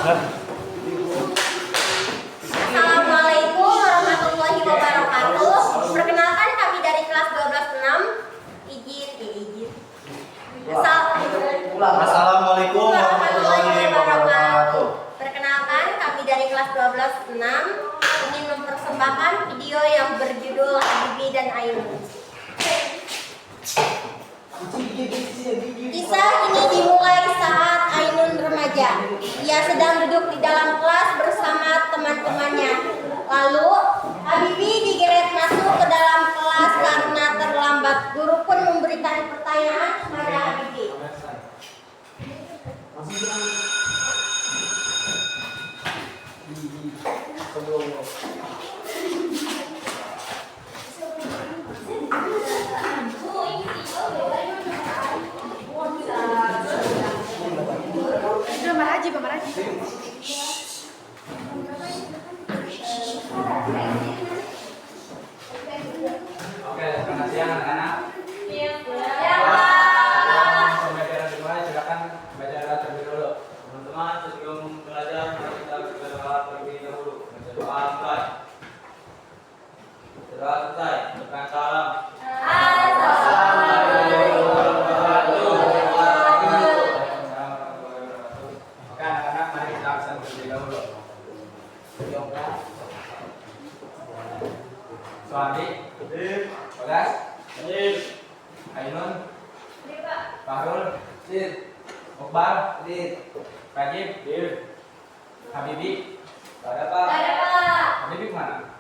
Assalamualaikum warahmatullahi wabarakatuh. Perkenalkan kami dari kelas 12-6. Izin. Assalamualaikum warahmatullahi wabarakatuh. Perkenalkan kami dari kelas 12-6 ingin mempersembahkan video yang berjudul Habibie dan Ainun. Kisah ini dimulai saat Ainun remaja. Ia sedang duduk di dalam kelas bersama teman-temannya. Lalu Habibie digeret masuk ke dalam kelas karena terlambat. Guru pun memberikan pertanyaan kepada Habibie. Oke, selamat siang anak-anak. Pembelajaran dimulai, silakan baca doa terlebih dahulu. Teman-teman, sebelum belajar mari kita berdoa terlebih dahulu. Baca doa selesai. Doa selesai. Bukan salam. Oke anak-anak, mari kita absen terlebih dahulu. Suhadi, Bagas, Ainun, Fahrul, Okbar, Rajib, Habibie. Ada Pak? Habibie kemana?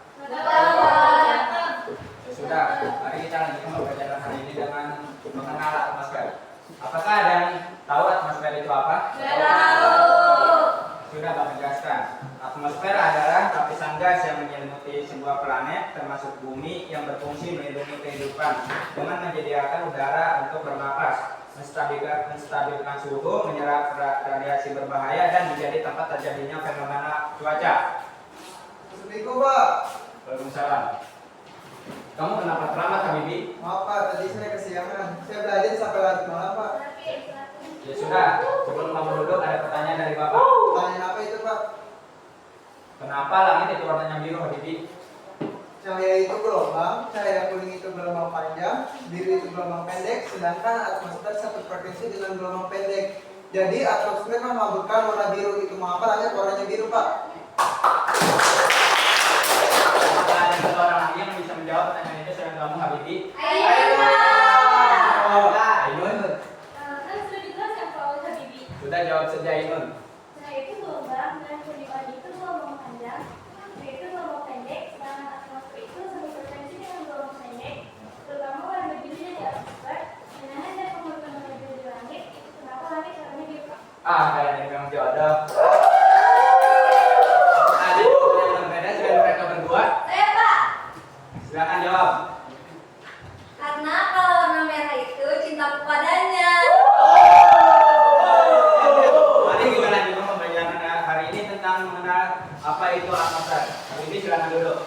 Ya sudah, mari kita lanjutkan pembelajaran hari ini dengan mengenal atmosfer. Apakah ada yang tahu atmosfer itu apa? Sudah Bapak jelaskan. Atmosfer adalah lapisan gas yang menyelimuti sebuah planet termasuk bumi yang berfungsi melindungi kehidupan dengan menyediakan udara untuk bernapas, menstabilkan suhu, menyerap radiasi berbahaya dan menjadi tempat terjadinya fenomena cuaca. Assalamualaikum Pak. Waalaikumsalam. Kamu kenapa terlambat Habibie? Maaf Pak, tadi saya kesiangan. Saya belajar sampai larut malam Pak. Ya sudah, sebelum kamu duduk ada pertanyaan dari Bapak. Pertanyaan apa itu Pak? Kenapa langit itu warnanya biru Habibie? Cahaya itu gelombang, cahaya kuning itu gelombang panjang, biru itu gelombang pendek, sedangkan atmosfer satu frekuensi dengan gelombang pendek. Jadi atmosfer memabukkan warna biru itu mengapa langit warnanya biru Pak? Apakah ada satu orang lagi yang bisa menjawab pertanyaan itu selain kamu Habibie? Ainun. Sudah jawab saja Ainun. Kalian ini memang jodoh. Ada yang berbeda selain mereka berdua? Silakan jawab. Karena kalau warna merah itu cintaku padanya. Mari kita lanjutkan pembelajaran hari ini tentang mengenal apa itu atmosfer. Ini silakan duduk.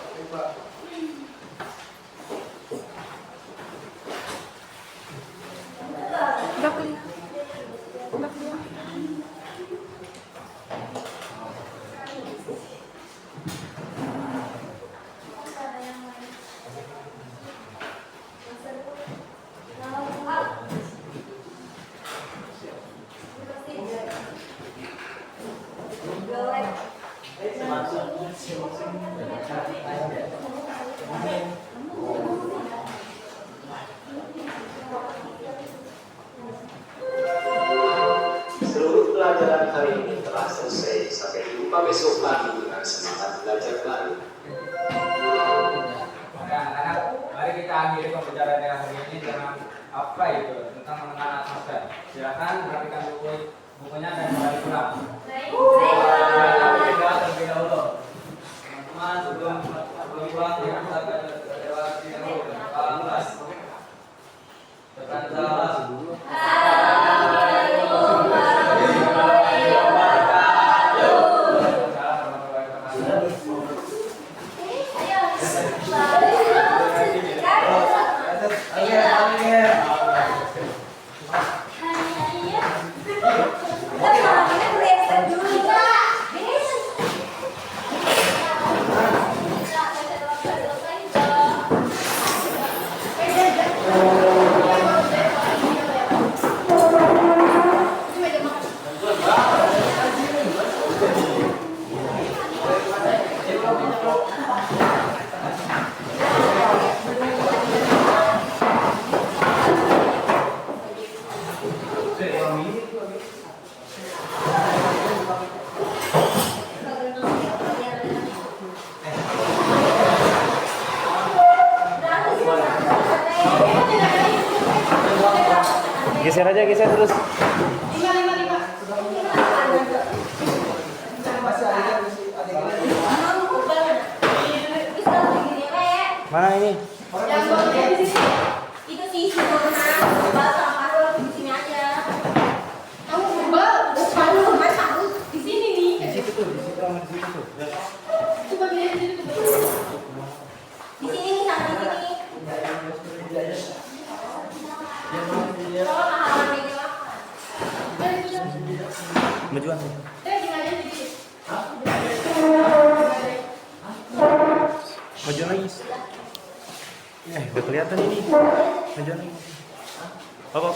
Seluruh pelajaran hari ini telah selesai. Sampai jumpa besok pagi dengan semangat belajar baru. Oke anak-anak, mari kita akhiri pembelajaran hari ini dengan apa itu tentang mengenal atmosfer. Silakan perhatikan bukunya dan kembali pulang. Kita terlebih dahulu. Teman-teman sebelum pulang kita baca doa dahulu. Kelas. Tekan kelas. Geser aja, geser terus. Masih ada adegan. Mana ini? Itu sih sempurna. Coba sama lu di sini aja. Kamu coba selalu masak di sini nih. Di situ tuh, di situ sama di situ tuh. Coba lihat di situ. Di sini nih sama di sini. Kalau halaman meja makan. Majuan. Majuan lagi. Udah kelihatan ini. Majuan lagi. Apa?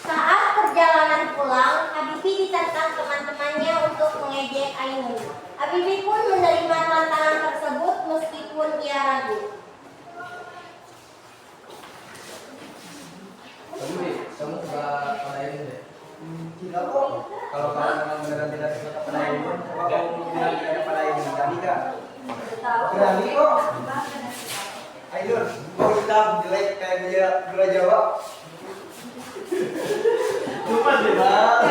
Saat perjalanan pulang, Habibie ditantang teman-temannya untuk mengejek Ainun. Habibie pun menerima tantangan tersebut meskipun ia ragu. Kamu suka pada ini deh. Tidak kok. Kalau kamu memang beneran tidak suka pada ini, coba kamu bilang tidak pada ini. Tadi kan? Berani kok. Ainun, kau hitam jelek kayak gula Jawa. Cuma deh, Bang.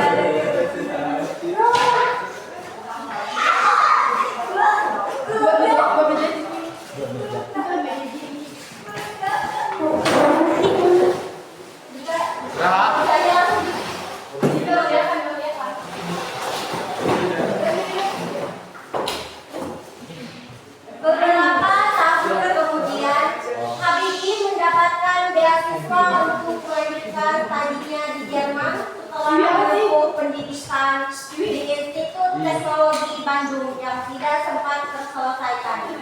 Beberapa tahun kemudian, Habibie mendapatkan beasiswa untuk melanjutkan studinya di Jerman setelah menempuh pendidikan di Institut Teknologi Bandung yang tidak sempat terselesaikan.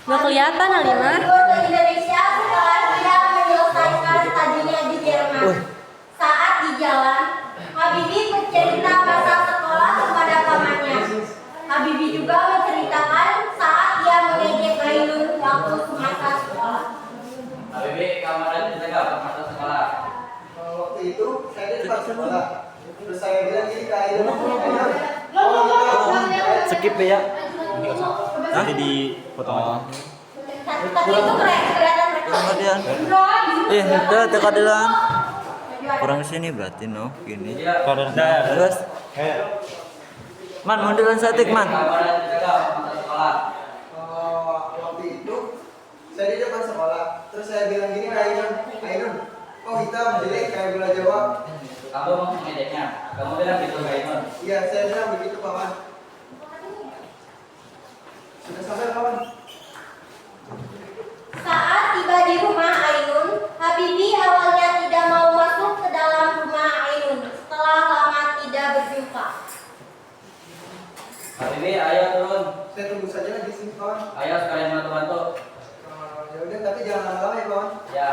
Nggak kelihatan, Alima. Libur ke Indonesia setelah dia menyelesaikan studinya di Jerman. Saat di jalan, Habibie bercerita masa sekolah kepada pamannya. Habibie juga menceritakan saat ia mengejek Ainun waktu semasa sekolah. Habibie, kamu ada juga pas masa sekolah? Waktu itu saya di depan sekolah. Terus saya bilang gini ke Ainun. Skip ya. Nanti dipotong aja. Tapi itu kelihatan mereka. Kemudian, udah tekan dulu. Kurang sini berarti no, gini. Terus, man munduran satik man. Kamu ada juga pas masa sekolah? Waktu itu saya di depan sekolah. Terus saya bilang gini ke Ainun. Ainun, kok hitam jelek kayak gula Jawa. Kamu mau mengejeknya? Kamu bilang gitu ke Ainun? Iya, saya bilang begitu paman. Sudah sampai kawan. Saat tiba di rumah Ainun, Habibie awalnya tidak mau masuk ke dalam rumah Ainun setelah lama tidak berjumpa. Habibie, ayo turun. Saya tunggu saja di sini kawan. Ayo sekalian bantu-bantu. Ya udah, tapi jangan lama-lama ya kawan. Ya.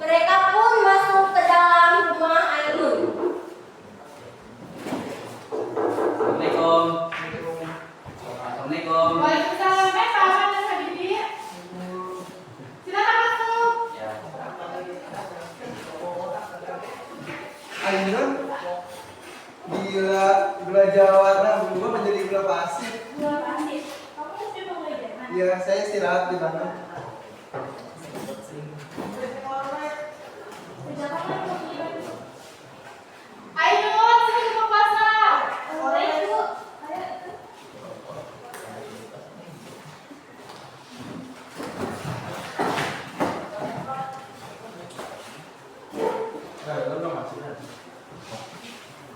Mereka pun masuk ke dalam rumah Ainun. Assalamualaikum. Assalamualaikum. Waalaikumsalam, Pak dan Habibie. Silakan masuk. Ya. Ainun, gila gula Jawa berubah menjadi gula pasir. Gula pasir. Kamu sudah mau Jerman? Iya, saya istirahat di Bandung. Ainun, sini buka puasa. Boleh, Bu.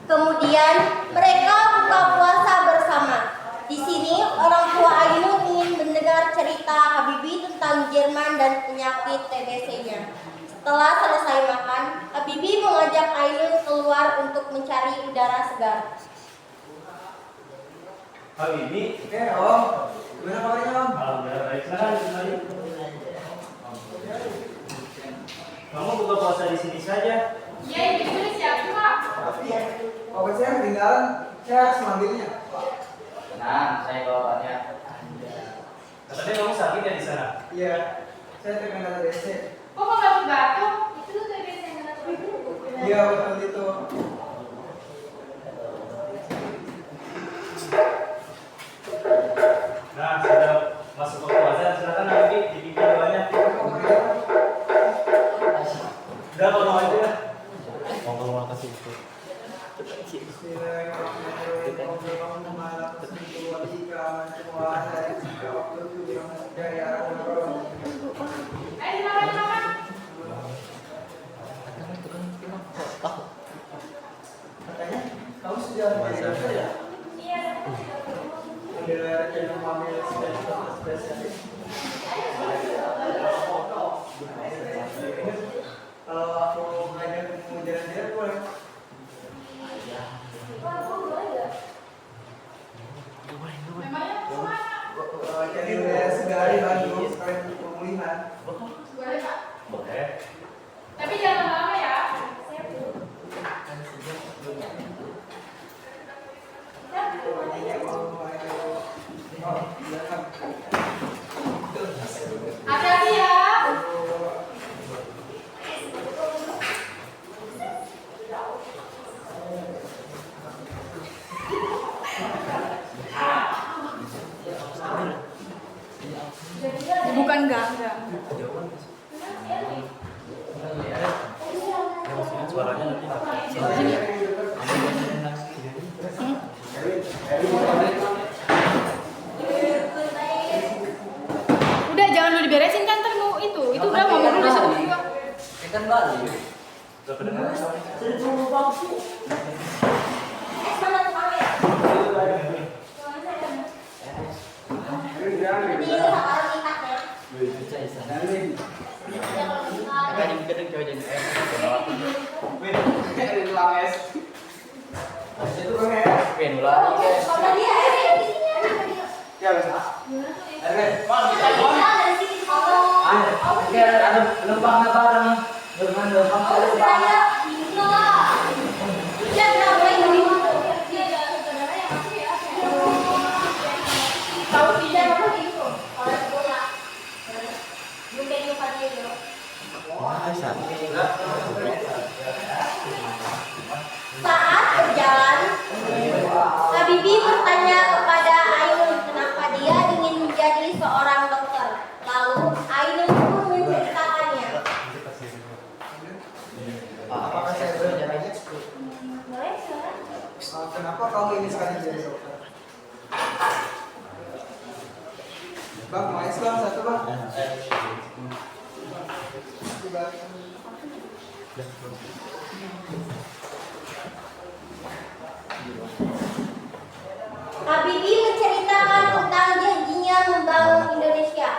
Kemudian mereka buka puasa bersama. Di sini orang tua Ainun ingin mendengar cerita Habibie tentang Jerman dan penyakit TBC-nya. Setelah selesai makan, Habibie mengajak Ainun keluar untuk mencari udara segar. Habibie, Om. Gimana kabarnya Om? alhamdulillah baik. Silakan kembali. Kamu buka puasa di sini saja. Iya, Ibu udah siap, Pak. Obat saya ketinggalan. Saya harus mengambilnya. Tenang, saya bawa obatnya. Katanya kamu sakit ya di sana? Iya, saya terkena TBC. Kok mau batuk-batuk? Itu tuh TBC yang kena batuk. Iya, betul itu. Dari arah mana? Silakan silakan. Katanya kamu sudah mengajar ya? Iya. Ambil channel ambil spesialis. Kalau aku belajar mau jalan-jalan boleh. Memangnya kemana? Jadi wilayah Segari Bandung sekalian pemulihan. Boleh Pak. Boleh. Tapi jangan lama-lama ya. Hati-hati ya. Bukan enggak. Suaranya nanti Udah jangan dulu diberesin kan ntar mau itu udah ngomong dulu satu juga. Kan Bali. udah kedengaran. Mana tukangnya? Jadi sekarang nikahnya. Kan yang gedeng coy jadi. Ini ulang es. Itu kan ya. Pengen ulang guys. Kalau dia Ya bisa. dari sini kalau Oke, ada lempangnya bareng. Dengan lempang lempang. Saat berjalan, Habibie bertanya kepada Ainun kenapa dia ingin menjadi seorang dokter. Lalu Ainun pun menceritakannya. Apakah saya boleh tanya? Boleh, silakan. Kenapa kamu ini sekali jadi dokter? Bang, mau es bang satu bang. Coba. Habibie menceritakan tentang janjinya membangun Indonesia.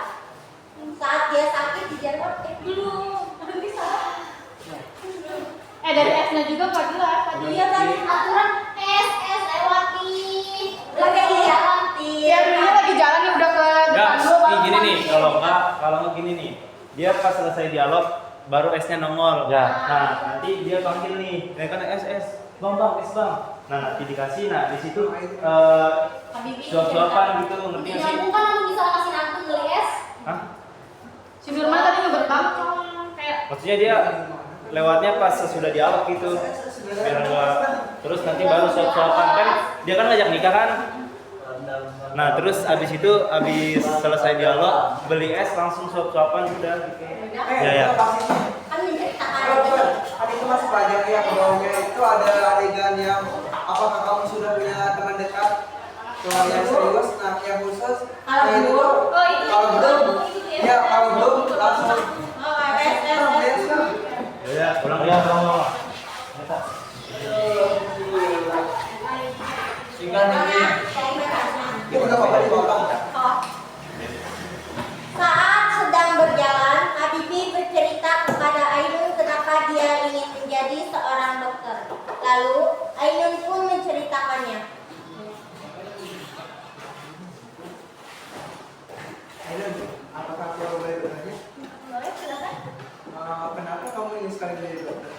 Saat dia sakit di Jakarta, berhenti salah. Dari S-nya juga Fadila. Iya kan aturan SS lewati. Lagi lewati. Ya dulunya lagi jalan nih udah ke Enggak, depan dulu Bang. gini nih, kalau enggak gini nih. Dia pas selesai dialog baru S-nya nongol. Ya. Nah, nanti dia panggil nih, kan S. Bang, S bang. Nah, nanti dikasih, nah di situ Habibie. suap-suapan gitu, ngerti nggak sih? Nyambung kan kamu bisa kasih nanti beli es. Hah? Si Nurman tadi nyebut Bang kayak Maksudnya dia lewatnya pas sesudah dialog gitu. Biar enggak, terus nanti baru suap-suapan kan dia kan ngajak nikah kan. Nah, terus abis itu selesai dialog beli es langsung suap-suapan udah gitu. Ya. Kan menceritakan Kan itu masih pelajar ya, ke bawahnya itu ada adegan yang apakah kamu sudah punya teman dekat? Kalau yang serius, nah yang khusus, Kalau nah, itu belum, kalau belum, ya kalau belum langsung SS. Ya, pulang ya, pulang. Itu udah apa dipotong? Saat sedang berjalan, Habibie bercerita kepada Ainun kenapa dia ingin menjadi seorang dokter. Lalu Ainun pun menceritakannya. Ainun, apakah aku boleh bertanya? Boleh, silakan. Kenapa kamu ingin sekali jadi dokter?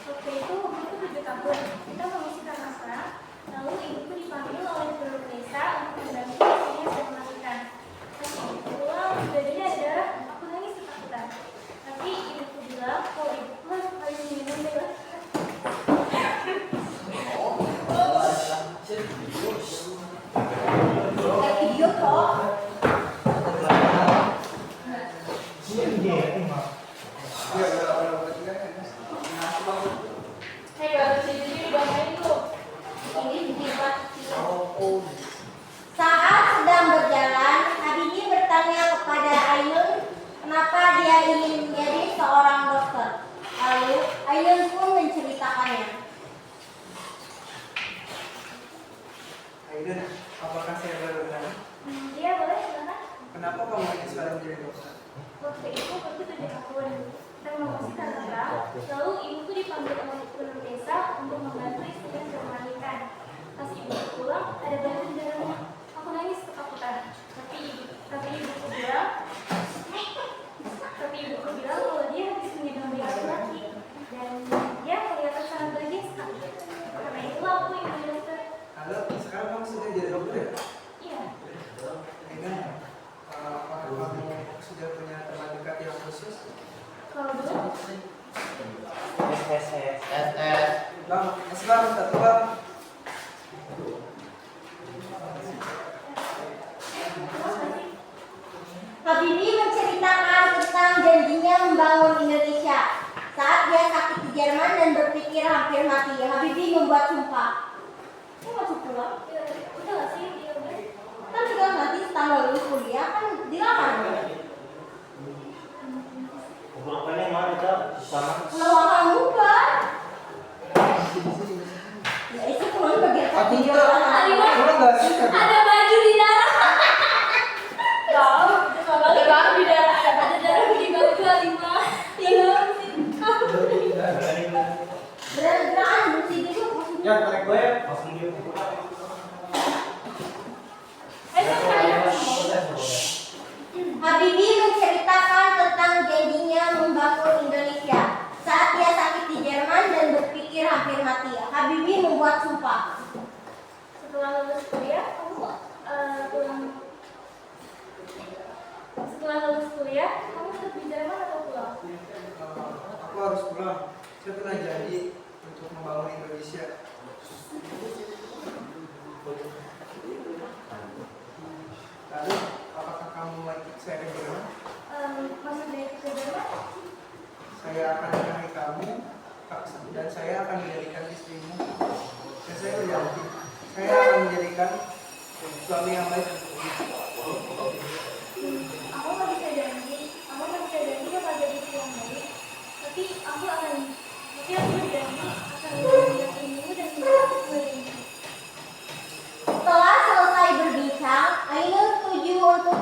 Waktu itu umurku 7 tahun, kita mengisi pramuka, lalu ibuku dipanggil oleh guru Nesa untuk mendampingi hasilnya sedang melahirkan. Pas ibuku pulang, badannya ada darah, aku nangis ketakutan. Tapi ibuku bilang kalau ibuku harus minum darah. Kayak video kok. baru sih jadi ingin menjadi seorang dokter. Lalu Ainun pun menceritakannya. Aiden, apakah saya benar? Iya, boleh, silakan. Kenapa kamu ingin sekali menjadi dokter? Waktu itu aku tujuh tahun dan masih kakak. Lalu ibuku dipanggil oleh gubernur desa untuk membantu istrinya melahirkan. Pas ibu pulang, ada bayi di dalamnya. Aku nangis ketakutan. Tapi ibuku bilang kalau dia habis mengidam bayi laki-laki dan dia kelihatan sangat bahagia sekali. Karena itulah aku ingin menjadi dokter. Halo, sekarang kamu sudah jadi dokter ya? Iya. Aiden, apakah kamu sudah punya teman dekat yang khusus? Kalau dulu, Bang, bang, satu bang. Habibie menceritakan tentang janjinya membangun Indonesia. Saat dia sakit di Jerman dan berpikir hampir mati, Habibie membuat sumpah. Ini masuk pulang? udah gak sih dia udah? Kan tinggal nanti setelah lulus kuliah kan dilamar. Makanya mana Cak? Sama. Kalau kamu kan? Ya itu pulang bagian Aku video. juga. Kurang nggak sih? Ada baju di darah. Ada baju di darah. Ada darah di baju Alima. Tinggal Berat-berat bersih dulu maksudnya. Ya, tarik gue ya. Langsung dia. Habibie menceritakan tentang janjinya membangun Indonesia. Saat dia sakit di Jerman dan berpikir hampir mati, Habibie membuat sumpah. setelah lulus kuliah, kamu tetap di Jerman atau pulang? Aku harus pulang. Saya pernah janji untuk membangun Indonesia. Lalu, apakah kamu mau ikut saya ke Jerman? Maksudnya ke Jerman? Saya akan menikahi kamu dan saya akan menjadikan istrimu. Dan saya berjanji, saya akan menjadikan suami yang baik untukmu. Aku nggak bisa janji bakal jadi istri yang baik. Tapi aku berjanji akan menjadi istrimu dan menjadi sebagai ibu. Setelah selesai berbincang, Ainun setuju untuk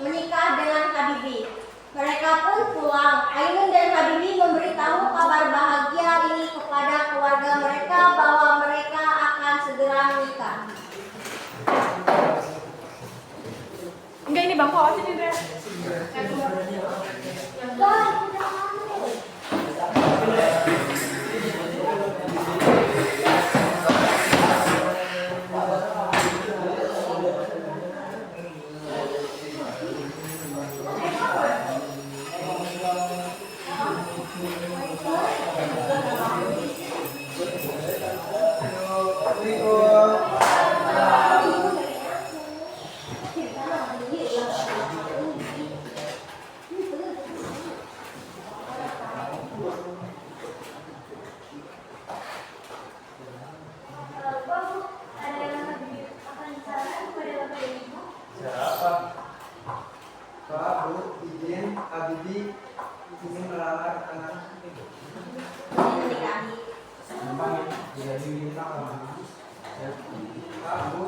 menikah dengan Habibie. Mereka pun pulang. Ainun dan Habibie memberitahu kabar bahagia ini kepada keluarga mereka bahwa mereka akan segera menikah. Enggak, ini bangku awas ini, Dre. Pak, Bu, izin Habibie ingin melamar anak Pak, Bu,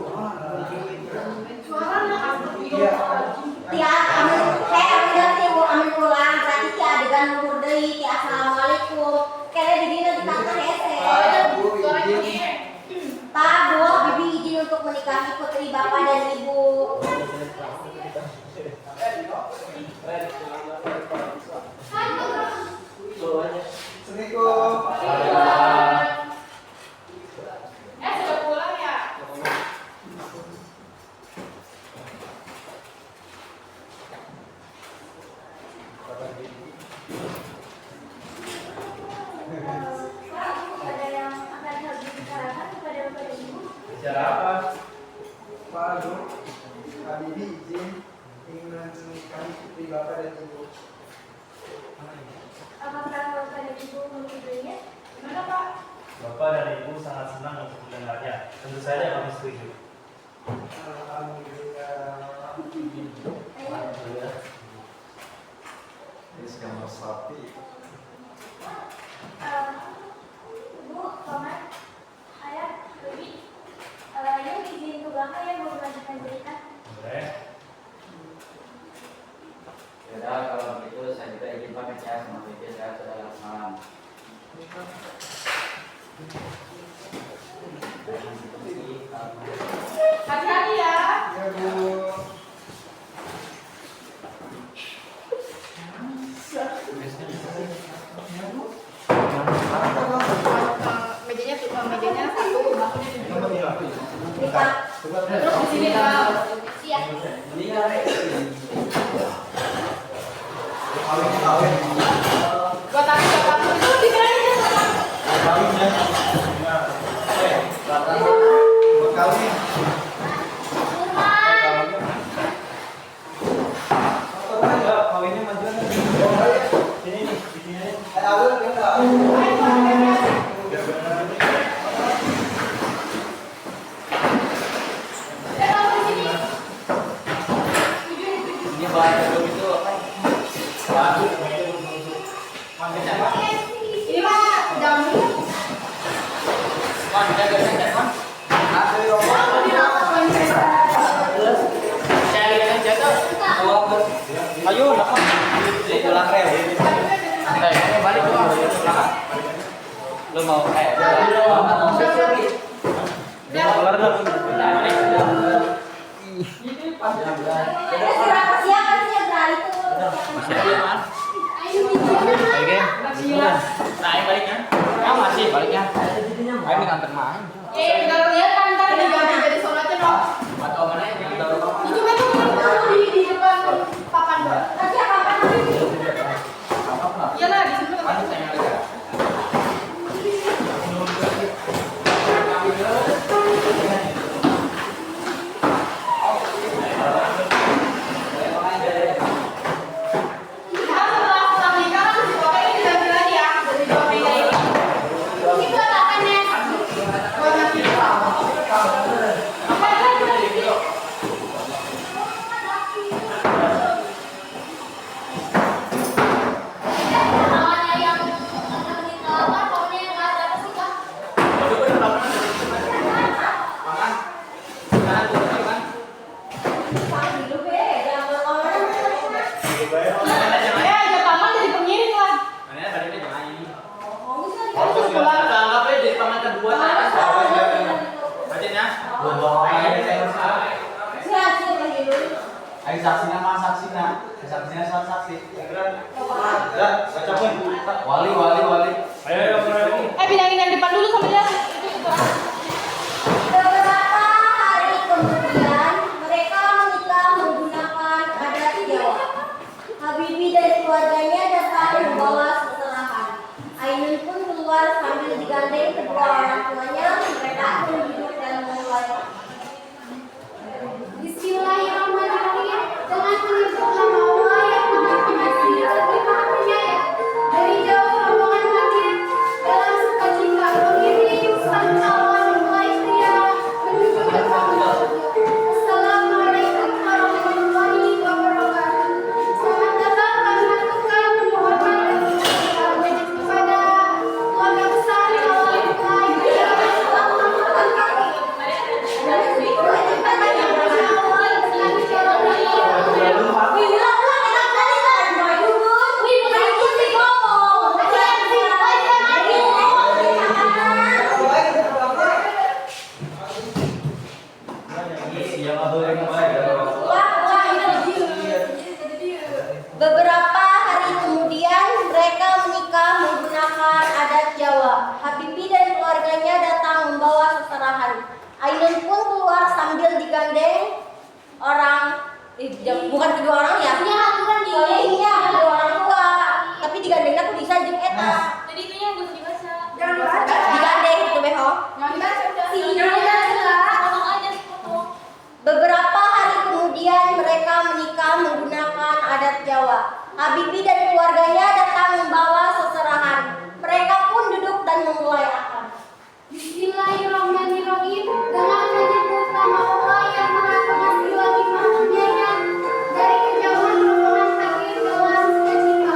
iya. Saya udah ibu amin pulang. Berarti ti adegan luhur deui ti assalamualaikum. Kere di dina di kata hese. Bu, izin. Pak, Bu, Habibie izin untuk menikahi putri Bapak dan Ibu. Assalamualaikum. Sudah pulang ya? Ada yang akan harus dibicarakan kepada Bapak dan Ibu. Bicara apa? Pak, Bu, Habibie izin ingin menikahi putri Bapak dan Ibu. Apakah Bapak dan Ibu menyetujuinya? Gimana, Pak? Bapak dan Ibu sangat senang untuk mendengarnya. Tentu saja kami setuju. Alhamdulillah. Bu, Paman, Ayah, Bibi, yang izin ke belakang ya mau melanjutkan cerita. Boleh. Ya kalau begitu saya juga izin pamit ya sama Bibi, saya sudah malam. Hati-hati ya. Ya Bu. Mejanya satu, bahunya dua. Nikah. Terus di sini Kak. Siap. Buat aku itu dibilangin sama. Kawinnya majuan. Sini nih, di sini. Ini bahaya begitu apa? Ini Pak, jangan Ayo, dapat. Pulang rel. Ini balik dulu. Lu mau Keluar dulu. Siapa siapa itu? Nah, ini baliknya. Yang masih baliknya. Ayo nganter main. kita lihat kan ntar jadi sholatnya dong. Atau mana yang Itu kan tuh di depan papan dong. Nanti apa Iya lah di situ kan. Setelah nikah kan si Bapak ini ganti lagi ya dari dua meja ini. Ini buat apa nih? Buat nanti. Apa lagi? namanya yang kita apa? Pokoknya yang ada apa sih Kak? Pak dulu be, jangan orang. Ada paman jadi pengiring lah. Mana baliknya jangan ini. Harus pulang. Anggap aja jadi paman kedua saya. Bacanya. Siap siap lagi dulu. Ayo saksinya mana saksinya? Saksinya sama saksi. Ya, baca pun. Wali. Ayo, mulai. Bilangin yang depan dulu sama dia. Itu. Beberapa hari kemudian mereka menikah menggunakan adat Jawa. Habibie dan keluarganya datang membawa seserahan. Ainun pun keluar sambil digandeng kedua orang tuanya. Mereka pun duduk dan mulai. Bismillahirrahmanirrahim. Dengan menyebut nama Allah yang Maha Pengasih lagi Maha Penyayang. Dari jauh rombongan hadir dalam sukacita mengiring sang calon mempelai pria menuju depan masjid. Assalamualaikum warahmatullahi wabarakatuh. Selamat datang kami haturkan permohonan kami kepada keluarga besar calon mempelai pria. Beberapa hari kemudian mereka menikah menggunakan adat Jawa. Habibie dan keluarganya datang membawa seserahan. Ainun pun keluar sambil digandeng bukan kedua orang ya. Iya, kedua orang tua. Tapi digandengnya tuh bisa jeung eta. Jadi itu yang harus dibaca. Jangan dibaca. Digandeng itu beho. Jangan dibaca udah. Potong aja potong. Beberapa hari kemudian mereka menikah menggunakan adat Jawa. Habibie dan keluarganya datang membawa seserahan. Mereka pun duduk dan memulai akad. Bismillahirrahmanirrahim. Dengan menyebut nama Allah yang Maha Pengasih lagi Maha Penyayang. Dari kejauhan rombongan hadir dalam sukacita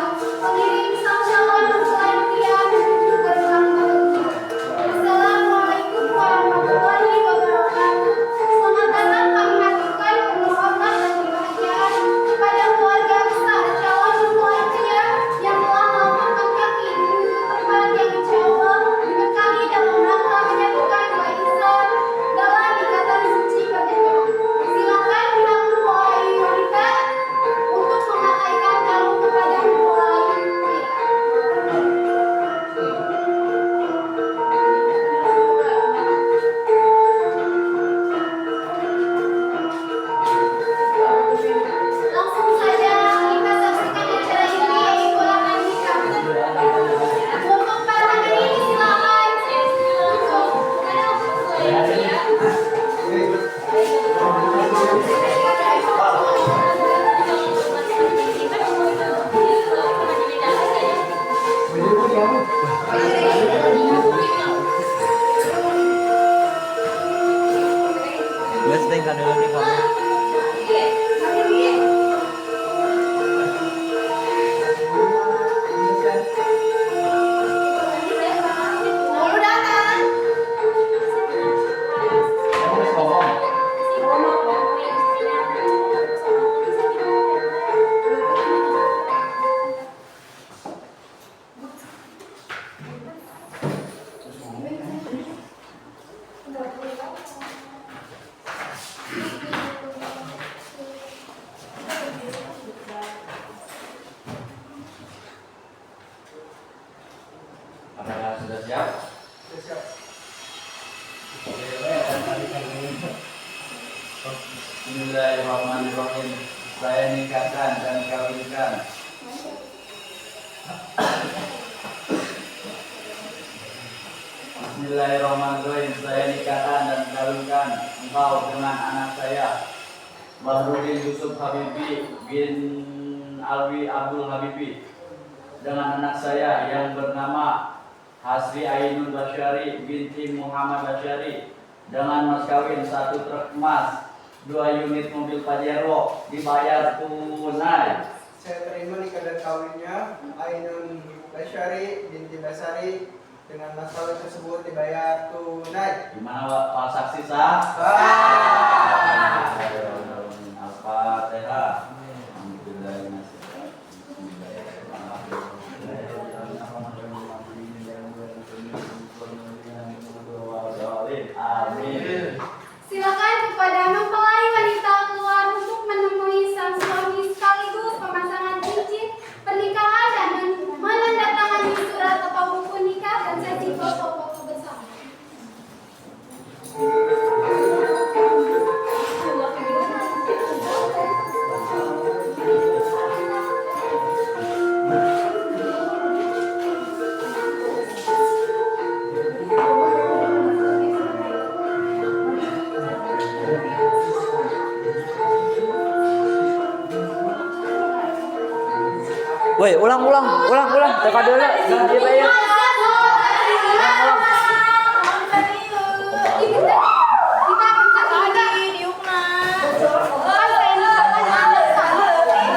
Siap. Siap. Bismillahirrahmanirrahim. Saya nikahkan dan kawinkan. Bismillahirrahmanirrahim. Saya nikahkan dan kawinkan engkau dengan anak saya, Bahrudin Yusuf Habibi bin Alwi Abdul Habibi, dengan anak saya yang bernama Hasri Ainun Basyari binti Muhammad Basyari, dengan mas kawin 1 truk emas, 2 unit mobil Pajero, dibayar tunai. Saya terima nikah dan kawinnya Ainun Basyari binti Basari dengan mas kawin tersebut dibayar tunai. Gimana Pak saksi sah? Al-Fatihah. Amin. Silakan kepada mempelai wanita keluar untuk menemui sang suami sekaligus pemasangan cincin pernikahan dan menandatangani surat atau buku nikah dan sesi foto-foto bersama. Woi, ulang. Teka dulu, jangan dibayar.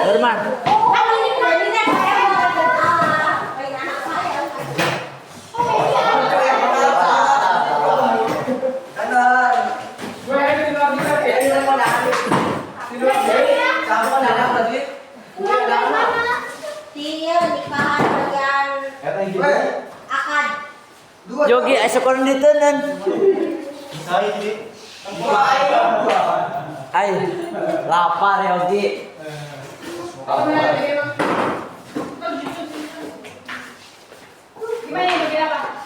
Herman. Akad. Yogi esokon ditenan. Ay, lapar Yogi.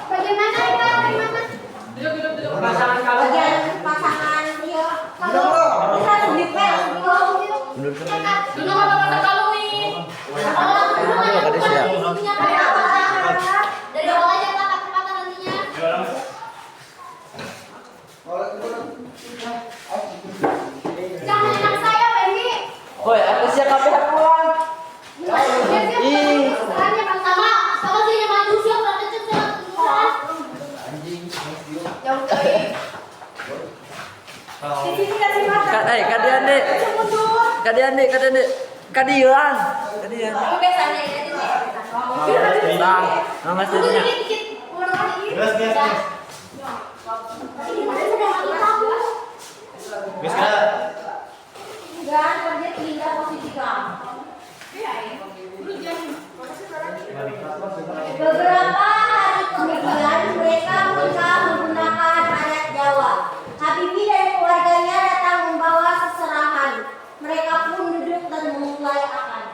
Bagaimana ya? Duduk. Bagian pasangan dia. Kalau bisa lebih pel. Dulu apa kalau ini? Dari awal aja kata-kata nantinya. Jangan anak saya, Wendy. Woi, aku siap kabeh pulang. Ih, pesannya pertama, kalau dia maju siap berarti cepat. Jauh dari. Di sini kasih makan. Kadian dek. Kadian. Aku biasanya ini Bang, nama istrinya. Dikit, ulang lagi. Gas. Ini mana sudah aku tahu. Gas kan? enggak kerja pindah posisi kamu. Beberapa hari kemudian mereka menikah menggunakan adat Jawa. Habibie dan keluarganya datang membawa seserahan. Mereka pun duduk dan memulai akad.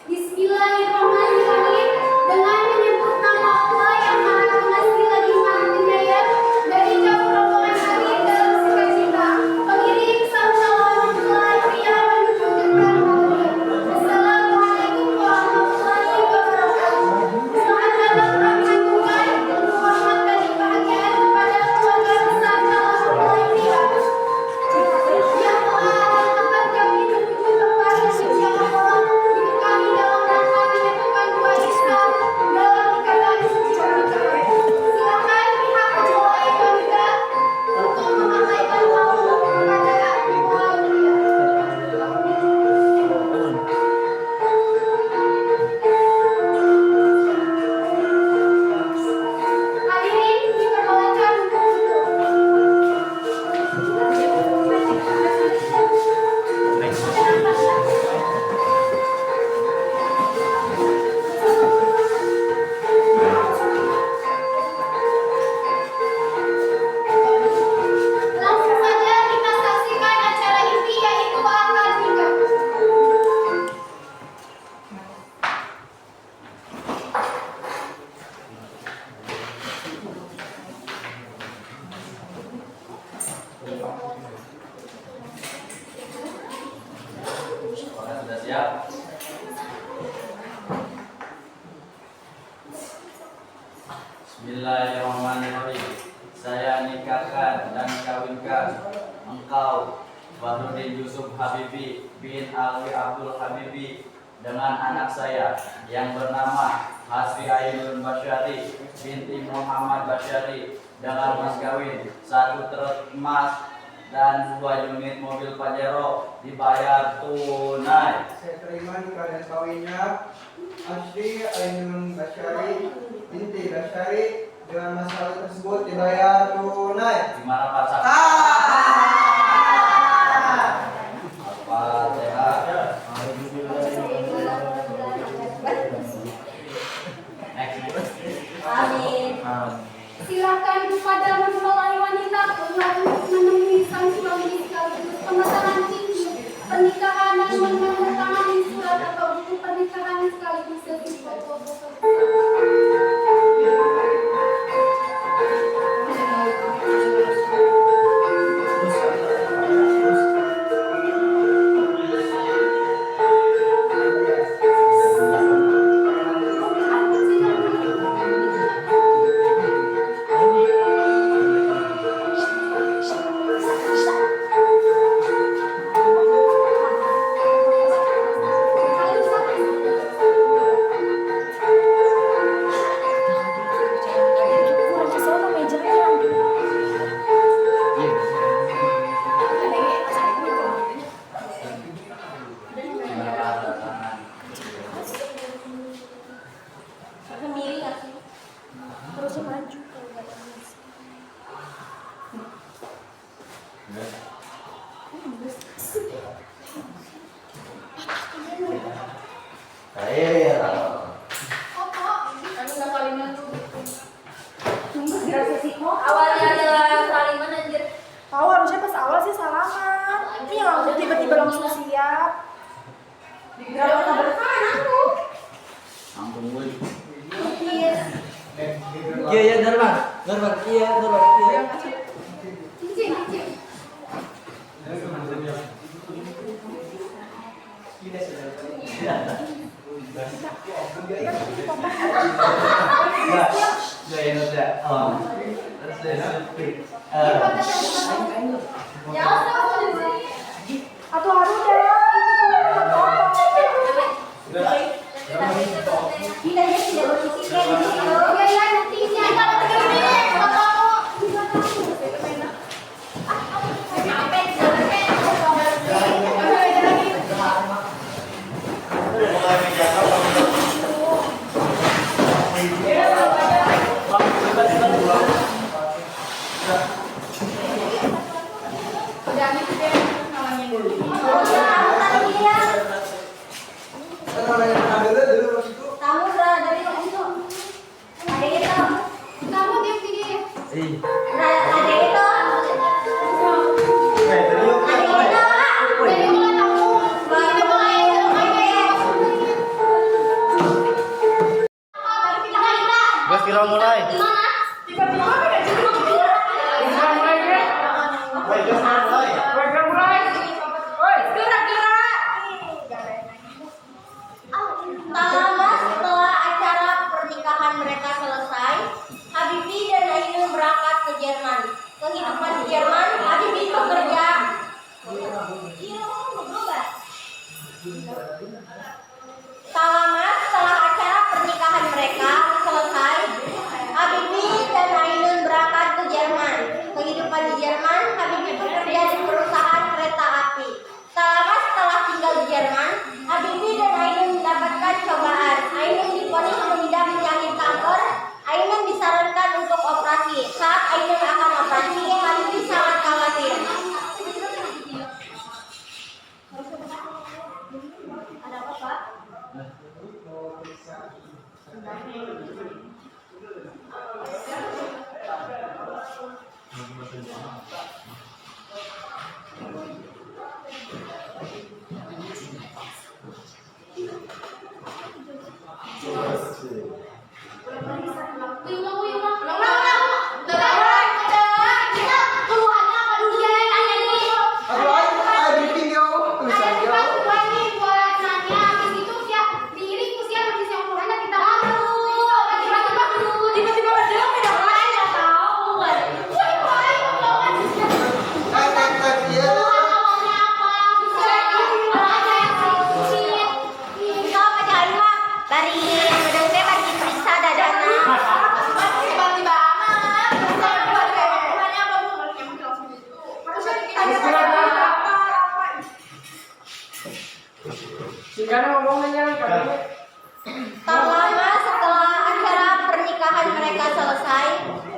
Bismillahirrahmanirrahim. Dengan menyebut nama Allah yang Maha Pengasih lagi Maha Penyayang, dari jauh rombongan hadir dalam sukacita, pengirim salam mempelai pria menuju gerbang bahagia. Assalamualaikum warahmatullahi wabarakatuh. Selamat datang kami tunggai hormat dan kebahagiaan kepada keluarga besar calon mempelai pria yang telah ada tempat kami menuju Siap. Bismillahirrahmanirrahim. Saya nikahkan dan kawinkan engkau Bahrudin Yusuf Habibi bin Alwi Abdul Habibi dengan anak saya yang bernama Hasri Ainun Basyari binti Muhammad Basyari dengan mas kawin 1 truk emas dan 2 unit mobil Pajero dibayar tunai. Saya terima nikah dan kawinnya Hasri Ainun Basyari binti Basyari dengan masalah tersebut dibayar tunai. Gimana Pak Sak? Al-Fatihah. Next. Amin. Silakan kepada mempelai wanita untuk menemui sang suami sekaligus pengesahan cincin pernikahan dan menandatangani surat atau buku pernikahan sekaligus dari foto-foto. Awalnya adalah saliman anjir. Tahu harusnya pas awal sih salaman. Ini yang tiba-tiba langsung siap. Berapa berkah aku? Ampun gue. Iya Darman, iya. Cincin. Ya, atau harus deh. Kita ya tidak berdisiplin di situ. Ya, nantinya kalau Kamu sudah dari itu. Ada itu. kamu diam sini. Ada itu. Dari mulai kamu. Gue kira mulai. Lama setelah acara pernikahan mereka selesai, Habibie dan Ainun berangkat ke Jerman. Kehidupan di Jerman, Habibie bekerja. Tak lama setelah acara pernikahan mereka selesai, Habibie dan Ainun berangkat ke Jerman. Kehidupan di Jerman, Habibie bekerja di perusahaan kereta api. Tak lama setelah tinggal di Jerman, Habibie dan Ainun mendapatkan cobaan. Ainun divonis mengidap penyakit kanker. Ainun disarankan untuk operasi. Saat Ainun akan operasi, Habibie sangat khawatir. Ada apa, Pak? Aduh, ada di video tulisan dia. Tak lama setelah acara pernikahan mereka selesai,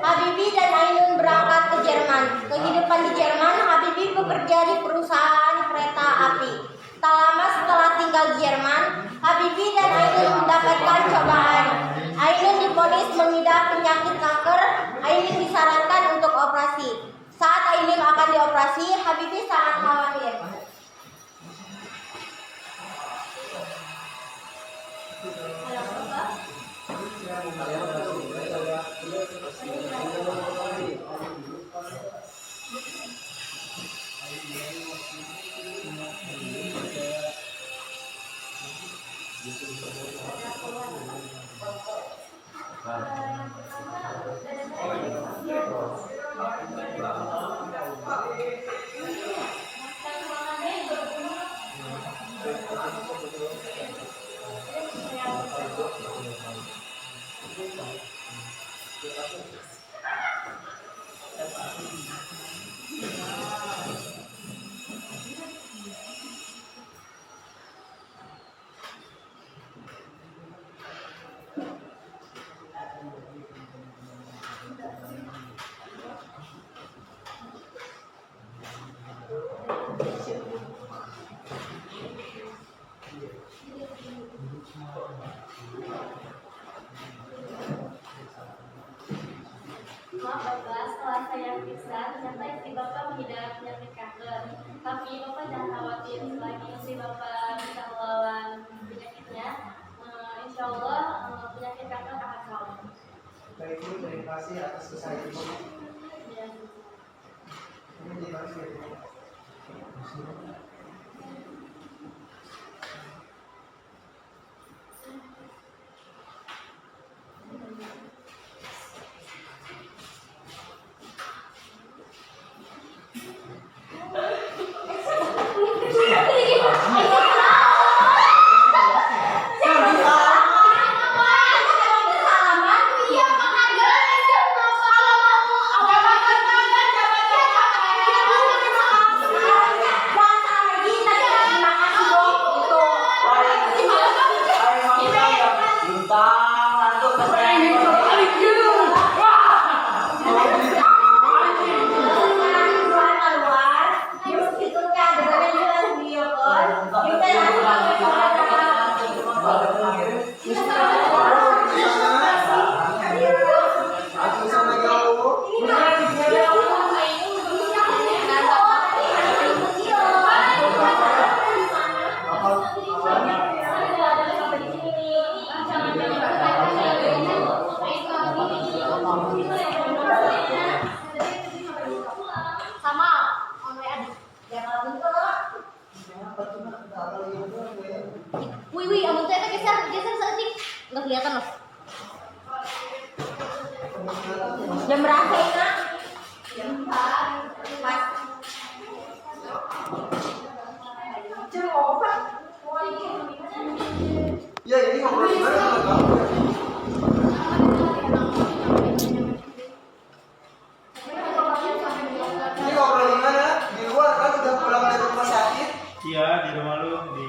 Habibie dan Ainun berangkat ke Jerman. Kehidupan di Jerman, Habibie bekerja di perusahaan kereta api. Tak lama setelah tinggal di Jerman, Habibie dan Ainun mendapatkan cobaan. Ainun divonis mengidap penyakit kanker. Ainun disarankan untuk operasi. Saat Ainun akan dioperasi, Habibie sangat khawatir. Maaf Bapak, setelah saya periksa, ternyata istri Bapak mengidap penyakit kanker. Tapi Bapak jangan khawatir, selagi istri Bapak bisa melawan penyakitnya, insya Allah penyakit kanker akan kalah. Baik Bu, terima kasih atas usaha Ibu. Ya. Ini dibahas ya Bu. Wih, amun teh geser seetik. Enggak kelihatan loh. Jam berapa ini? Jam 4. Pas. Jam 4. Ya ini ngobrol gimana sama kamu ya? Ini ngobrol gimana? Di luar kan udah pulang dari rumah sakit. Iya, di rumah lu di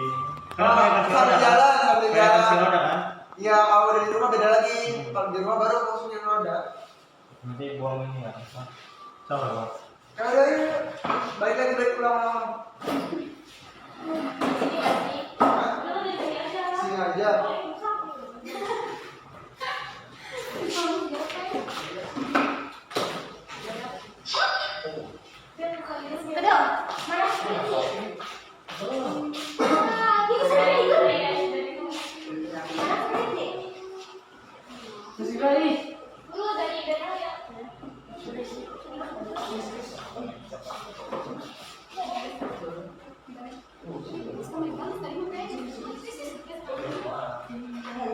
Sambil jalan, sambil kayak kursi jalan. roda kan? Iya, kalau udah di rumah beda lagi. Kalau di rumah baru kursinya roda. Nanti buang ini ya. Sama Pak. Ya udah yuk, balik pulang. Hah? Sini aja. Kedua, mana?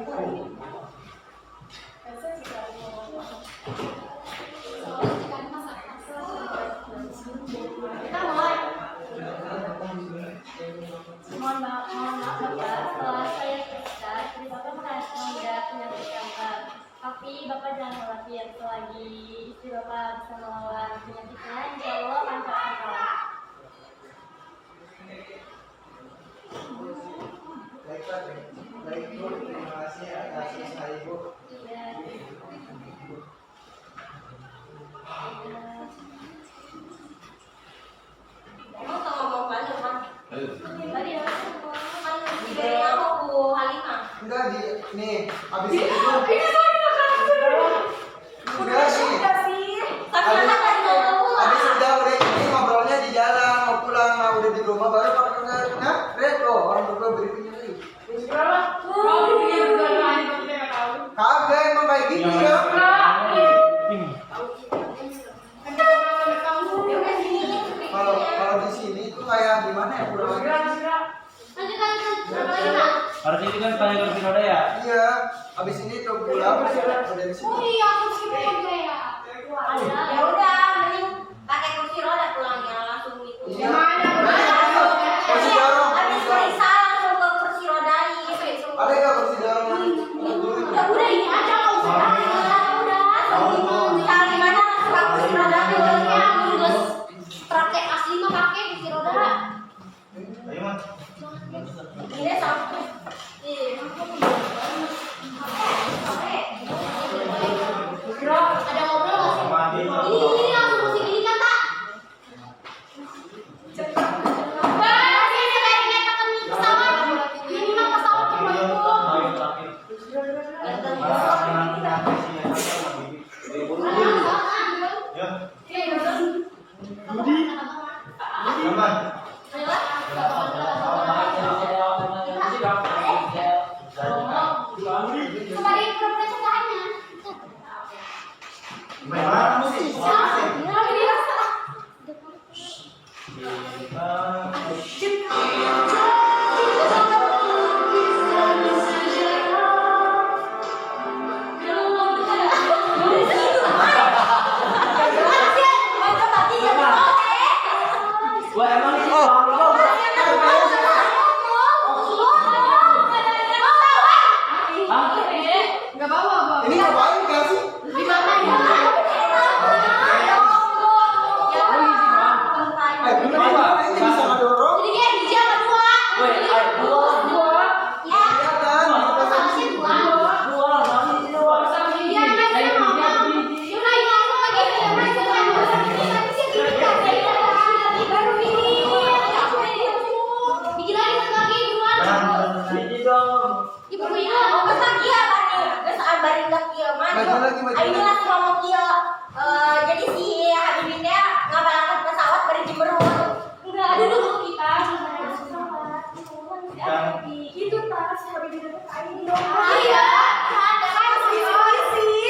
Mohon maaf Bapak, setelah saya periksa, istri Bapak mengidap penyakit kanker. Tapi Bapak jangan khawatir, selagi istri Bapak bisa melawan penyakitnya, insya Allah kanker akan kalah. Baik Bu, terima kasih atas usaha Ibu. Emang kalau ngomong banyak kan? Tadi ya, kan diberi aku Bu Halimah. Enggak nih, habis itu enggak nih. Habis udah ini ngobrolnya di jalan, mau pulang, mau udah di rumah baru pakai red loh, orang berdua briefingnya lagi. Kagak emang kayak gitu ya. Kalau di sini tuh kayak gimana ya kurang lagi? Harusnya itu kan paling kursi roda ya? Iya, habis ini tuh pulang udah di sini. Ya udah, mending pakai kursi roda pulangnya langsung gitu. Iya. Kursi dorong. Habis periksa langsung ke kursi roda ini. Ada nggak kursi dorong? Udah ini aja nggak usah. Udah. Cari mana langsung ke kursi roda tinggalnya terus pakai asli mah pakai kursi roda. Ayo mas. Ini sampai. Bro, ada ngobrol nggak sih? Ini langsung musik ini kan tak? Wah, ini kayak tekan pesawat. Ini mah pesawat Ini ngapain gak sih? Gimana ini bisa ngedorong? Jadi kayak hijau sama dua. Iya kan? Jadi si Habibinnya ngabalakan pesawat dari Jemberut. Enggak ada dulu kita itu tas Habibie itu kain dong. Iya, ada kan sih.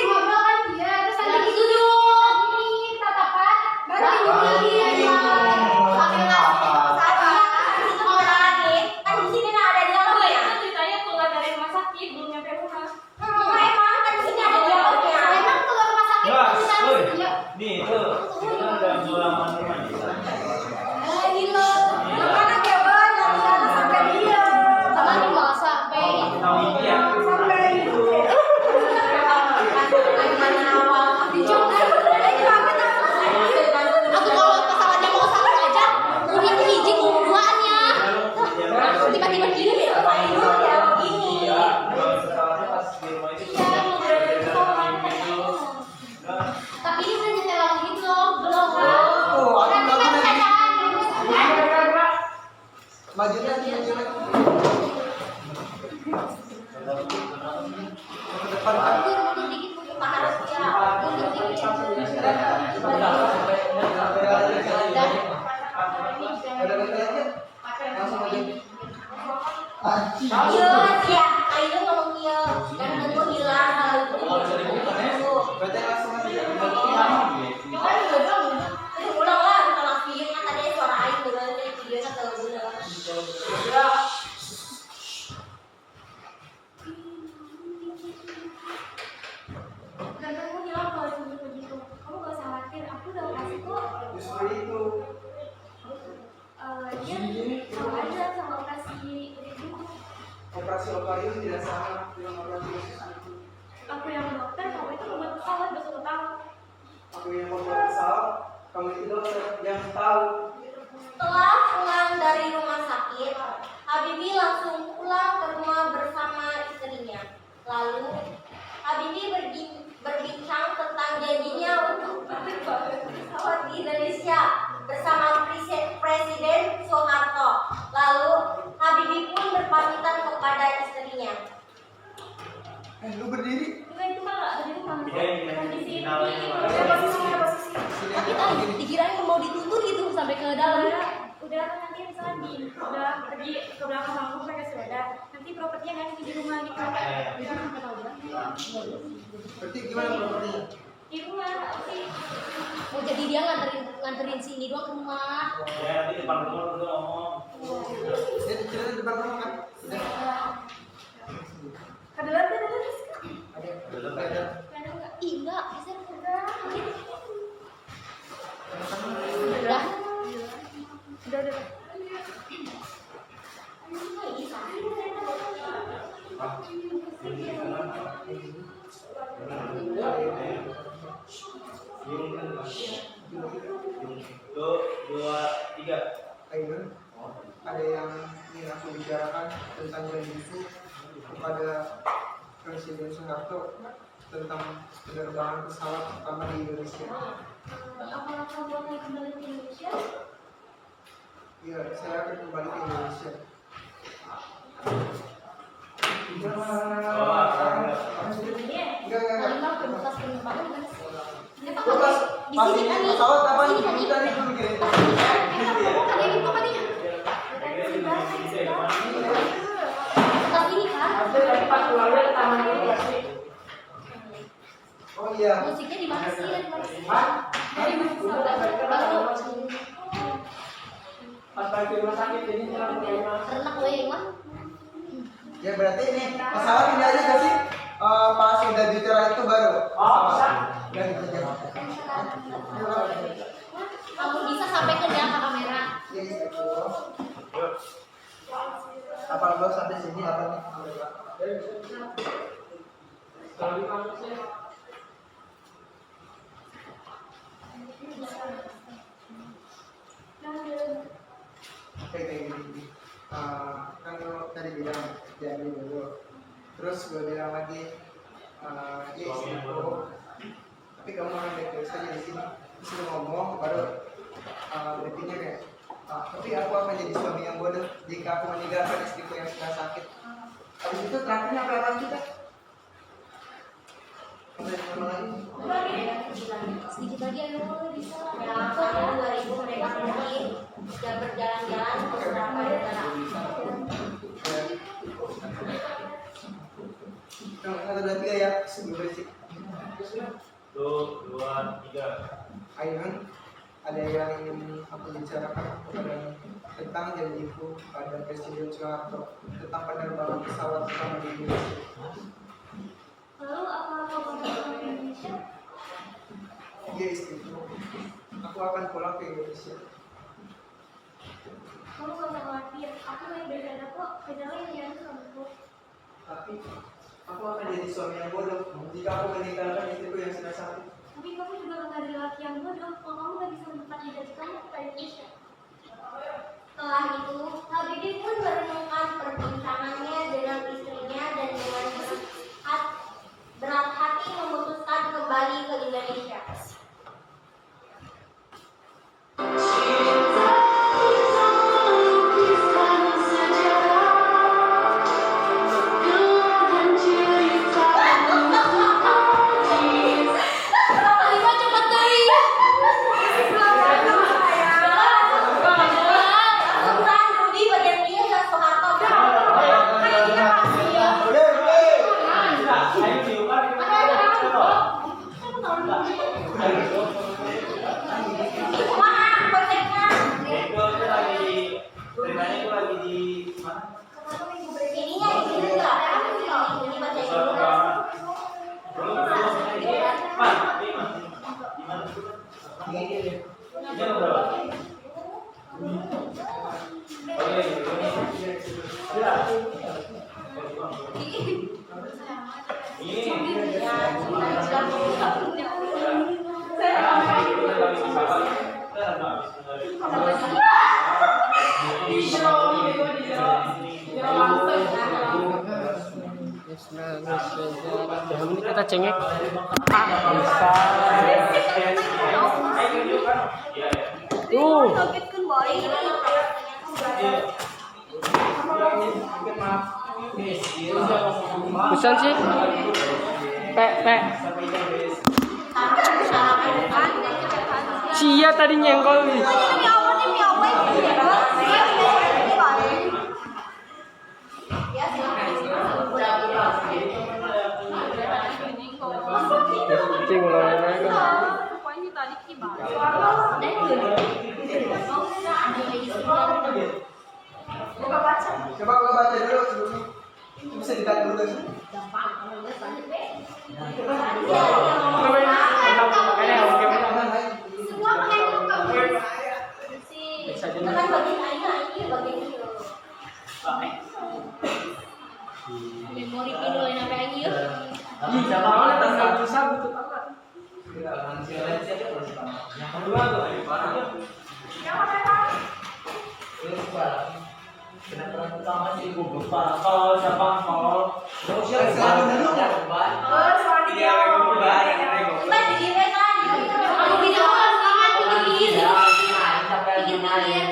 Ngobrol kan dia terus ada gitu dong. Ini tatapan baru ini dia. Kan di sini ada dialognya. Itu ceritanya keluar dari rumah sakit belum nyampe rumah. Emang kan di sini ada dialognya. Emang keluar rumah sakit Mas, bisa woi. iya. Nih itu kita udah pulang rumah nih. Gila. Mana Kevin yang sampai dia. Sama di bawah sampai Tahu ini ya? aku kalau pesawatnya mau sampai aja udah hiji keduaannya. Tiba-tiba gini ya. Tapi ini udah nyetel lagu gitu loh, belum kan? Oh, aku Nanti tahu kan lagi. bacaan. Maju lagi, maju lagi. Ke depan kan? Mundur dikit, mundur ke harus ya. Mundur dikit. Ada lagi aja. Langsung aja. Anjing. Iya, ya. Ayo ngomong iya. Dan tentu hilang hal itu. Berarti langsung aja. Ulang lah, kita langsung kan tadi suara air udah dari videonya terguna. Dan kamu bilang kalau sebut begitu, kamu gak usah khawatir, aku udah kasih kok. Justru itu. Dia sama aja sama operasi itu. Operasi ovarium tidak sama dengan operasi usus itu. Aku yang dokter, kamu itu membuat pesawat udah 1 tahun. Aku yang membuat pesawat, kamu itu dokter yang tahu. Setelah pulang dari rumah sakit, Habibie langsung pulang ke rumah Lalu Habibie berbincang tentang janjinya untuk membangun pesawat di Indonesia bersama Presiden Soeharto. Lalu Habibie pun berpamitan kepada istrinya. Lu berdiri. Enggak, itu mah nggak berdiri mah. Kondisi ini. Tapi tadi dikirain mau dituntun gitu sampai ke dalam. Udah kan nanti misalnya udah pergi ke belakang panggung pakai sepeda. Nanti propertinya nanti di rumah gitu. Berarti gimana propertinya? Di rumah apa sih? Oh jadi dia nganterin si ini doang ke rumah. Ya nanti depan rumah lu ngomong. Jadi cerita di depan rumah kan? Kedelan tuh ada. Ada. Ih enggak, bisa Udah. udah. Udah. Tuh, 2, 3. Ainun, ada yang ingin aku bicarakan tentang janji kepada Presiden Soeharto tentang penerbangan pesawat pertama di Indonesia. Apakah kamu akan kembali ke Indonesia? Iya, saya akan kembali ke Indonesia. Enggak. Halimah berbekas penerbangan kan? Pas Di sini kan nih. pesawat apa nih? Di sini Kita kan nih dulu gini. Ada yang itu katanya. Bekas ini kan? Oh iya. Musiknya di mana sih? Di mana sih? Dari Pas balik rumah sakit ini Renak gue yang mah. Ya berarti ini pesawat ini aja gak sih? Pas udah bicara itu baru. Dan itu aja. Kamu bisa sampai ke dia kamera. Ya itu. Apa lo sampai sini apa nih? Kayak gini. Kan lo tadi bilang jadi dulu. Terus gue bilang lagi, ya istriku. Tapi kamu orang baik-baik saja di sini. Terus lo ngomong baru berikutnya kayak, tapi aku akan jadi suami yang bodoh jika aku meninggalkan istriku yang sedang sakit. Habis itu terakhirnya apa lagi kita? Sedikit lagi ayo bisa. Dalam tahun 2000 mereka pergi dan berjalan-jalan ke beberapa negara. Yang 1, 2, 3 ya, sebelum berisik. Tuh, 2, 3. Ainun, ada yang ingin aku bicarakan tentang janjiku pada Presiden Soeharto tentang penerbangan pesawat pertama di Indonesia. Lalu apakah kamu akan kembali ke Indonesia? Iya istriku, aku akan pulang ke Indonesia. Kamu gak usah khawatir, aku baik-baik aja kok. Kecuali yang kamu. Tapi aku akan jadi suami yang bodoh jika aku meninggalkan istriku yang sedang sakit. Tapi kamu juga gak ada laki yang bodoh. Kalau kamu gak bisa menempati janji kamu ke Indonesia. Setelah itu, Habibie pun merenungkan perbincangannya dengan istrinya dan dengan berat hati memutuskan kembali ke Indonesia. Ini kita cengek. Bukan sih? Pe. Cia tadi nyenggol nih. Cing Coba kalau baca dulu sebelumnya. Bisa ditahan dulu guys. Semua pakai buka. Kan bagian ini bagian itu. Memori video yang apa lagi yuk?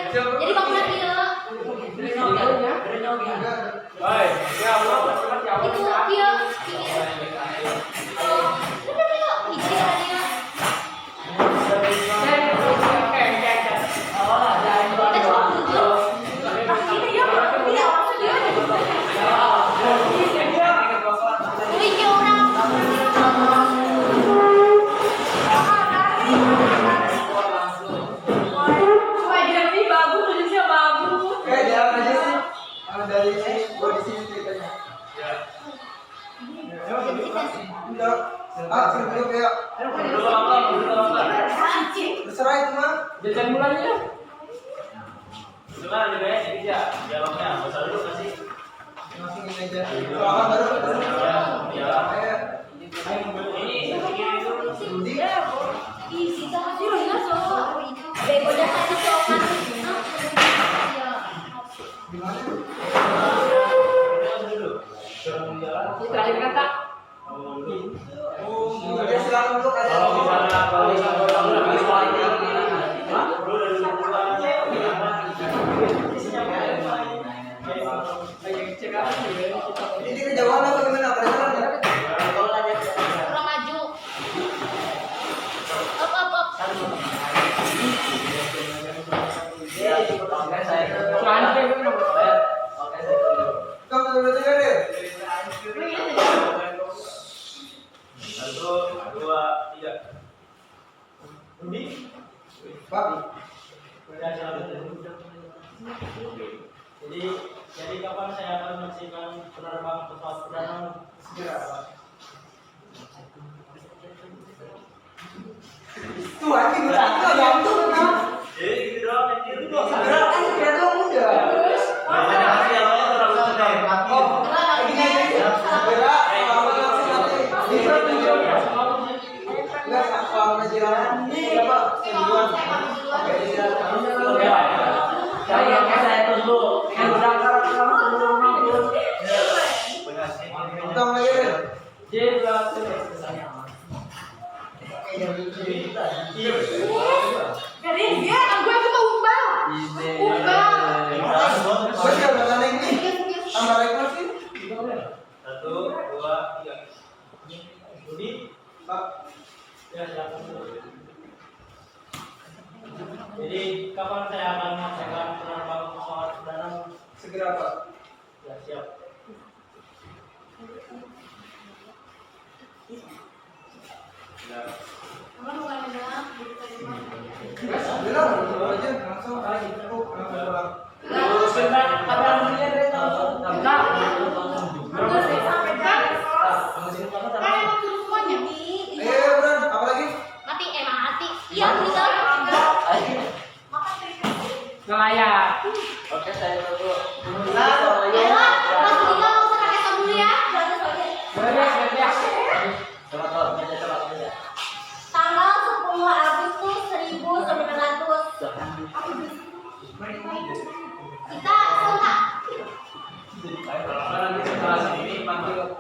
Jadi bangunan dia. Itu dia. Kayak jalan aja sih. Kalau dari sini, gua di sini ceritanya. Udah. Sebelum ya. Terserah itu mah. Jajan mulanya ya. Cuma juga ya ini dia dialognya bahasa dulu kasih. Langsung ini aja. Soalnya baru. Ini Rudi. Begonya tadi coklat. Gimana? Terakhir kata. Ya silakan untuk kalian. Ini kejauhan apa gimana? Penasaran ya? Kurang maju. Up. Kamu sudah tiga deh. 1, 2, 3. Rudi. Pak. Jadi kapan saya akan menyaksikan penerbangan pesawat perdana? Segera, Pak. Tuh, anjing udah gantung kan? Gitu doang, itu doang. Segera kan segera doang udah. Gini aja. Segera, lama langsung nanti. Enggak, lama jalan. Berapa? Sebulan. Saya tunggu. Hitung lagi deh. Jadi dia gue itu mau umbal. Oh iya, udah naik nih. Tambah rekor sih. 1, 2, 3. Rudi. Pak. Ya, silakan. Jadi kapan saya akan menyaksikan penerbangan pesawat perdana? Segera, Pak. Ya, siap. Ya. Bilang dulu aja langsung pulang. Bran, apa lagi? Mati. Iya, bisa. Nelayan. Oke, saya tunggu. Ayolah, Mas Lino nggak usah pakai sabun ya. Tanggal 10 Agustus 1900. Kita kontak. Ini panggil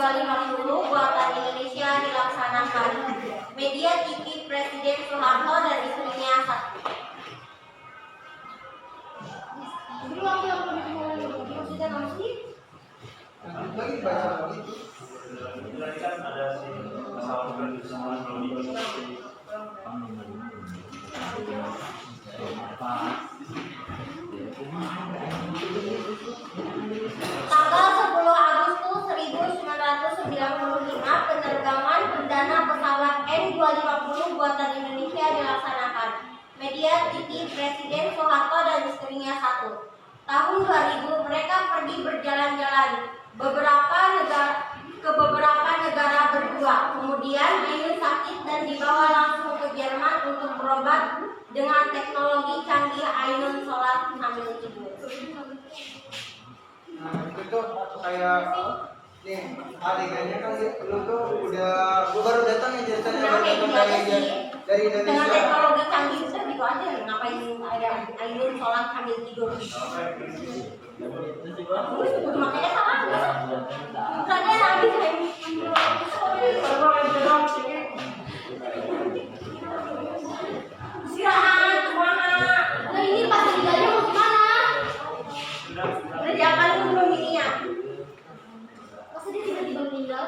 250 buatan Indonesia dilaksanakan. Media TV Presiden Soeharto dan istrinya satu. Lagi baca lagi. Tadi kan ada si masalah Tanggal 10 Agustus 1995 penerbangan perdana pesawat N250 buatan Indonesia dilaksanakan. Media TV Presiden Soeharto dan istrinya satu. Tahun 2000 mereka pergi berjalan-jalan ke beberapa negara berdua. Kemudian Ainun sakit dan dibawa langsung ke Jerman untuk berobat dengan teknologi canggih. Ainun sholat sambil tidur. Nah, itu tuh kayak nih adegannya kan lu tuh udah gua baru datang ya ceritanya Nah, baru kayak datang gitu aja dari sih. dari Dengan Indonesia. teknologi canggih itu gitu aja. Ngapain ada Ainun sholat sambil tidur? Makanya salah. Bukannya habis istirahat kemana? Nah ini pas meninggalnya mau gimana? Udah diakalin belum ininya? Masa dia tiba-tiba meninggal?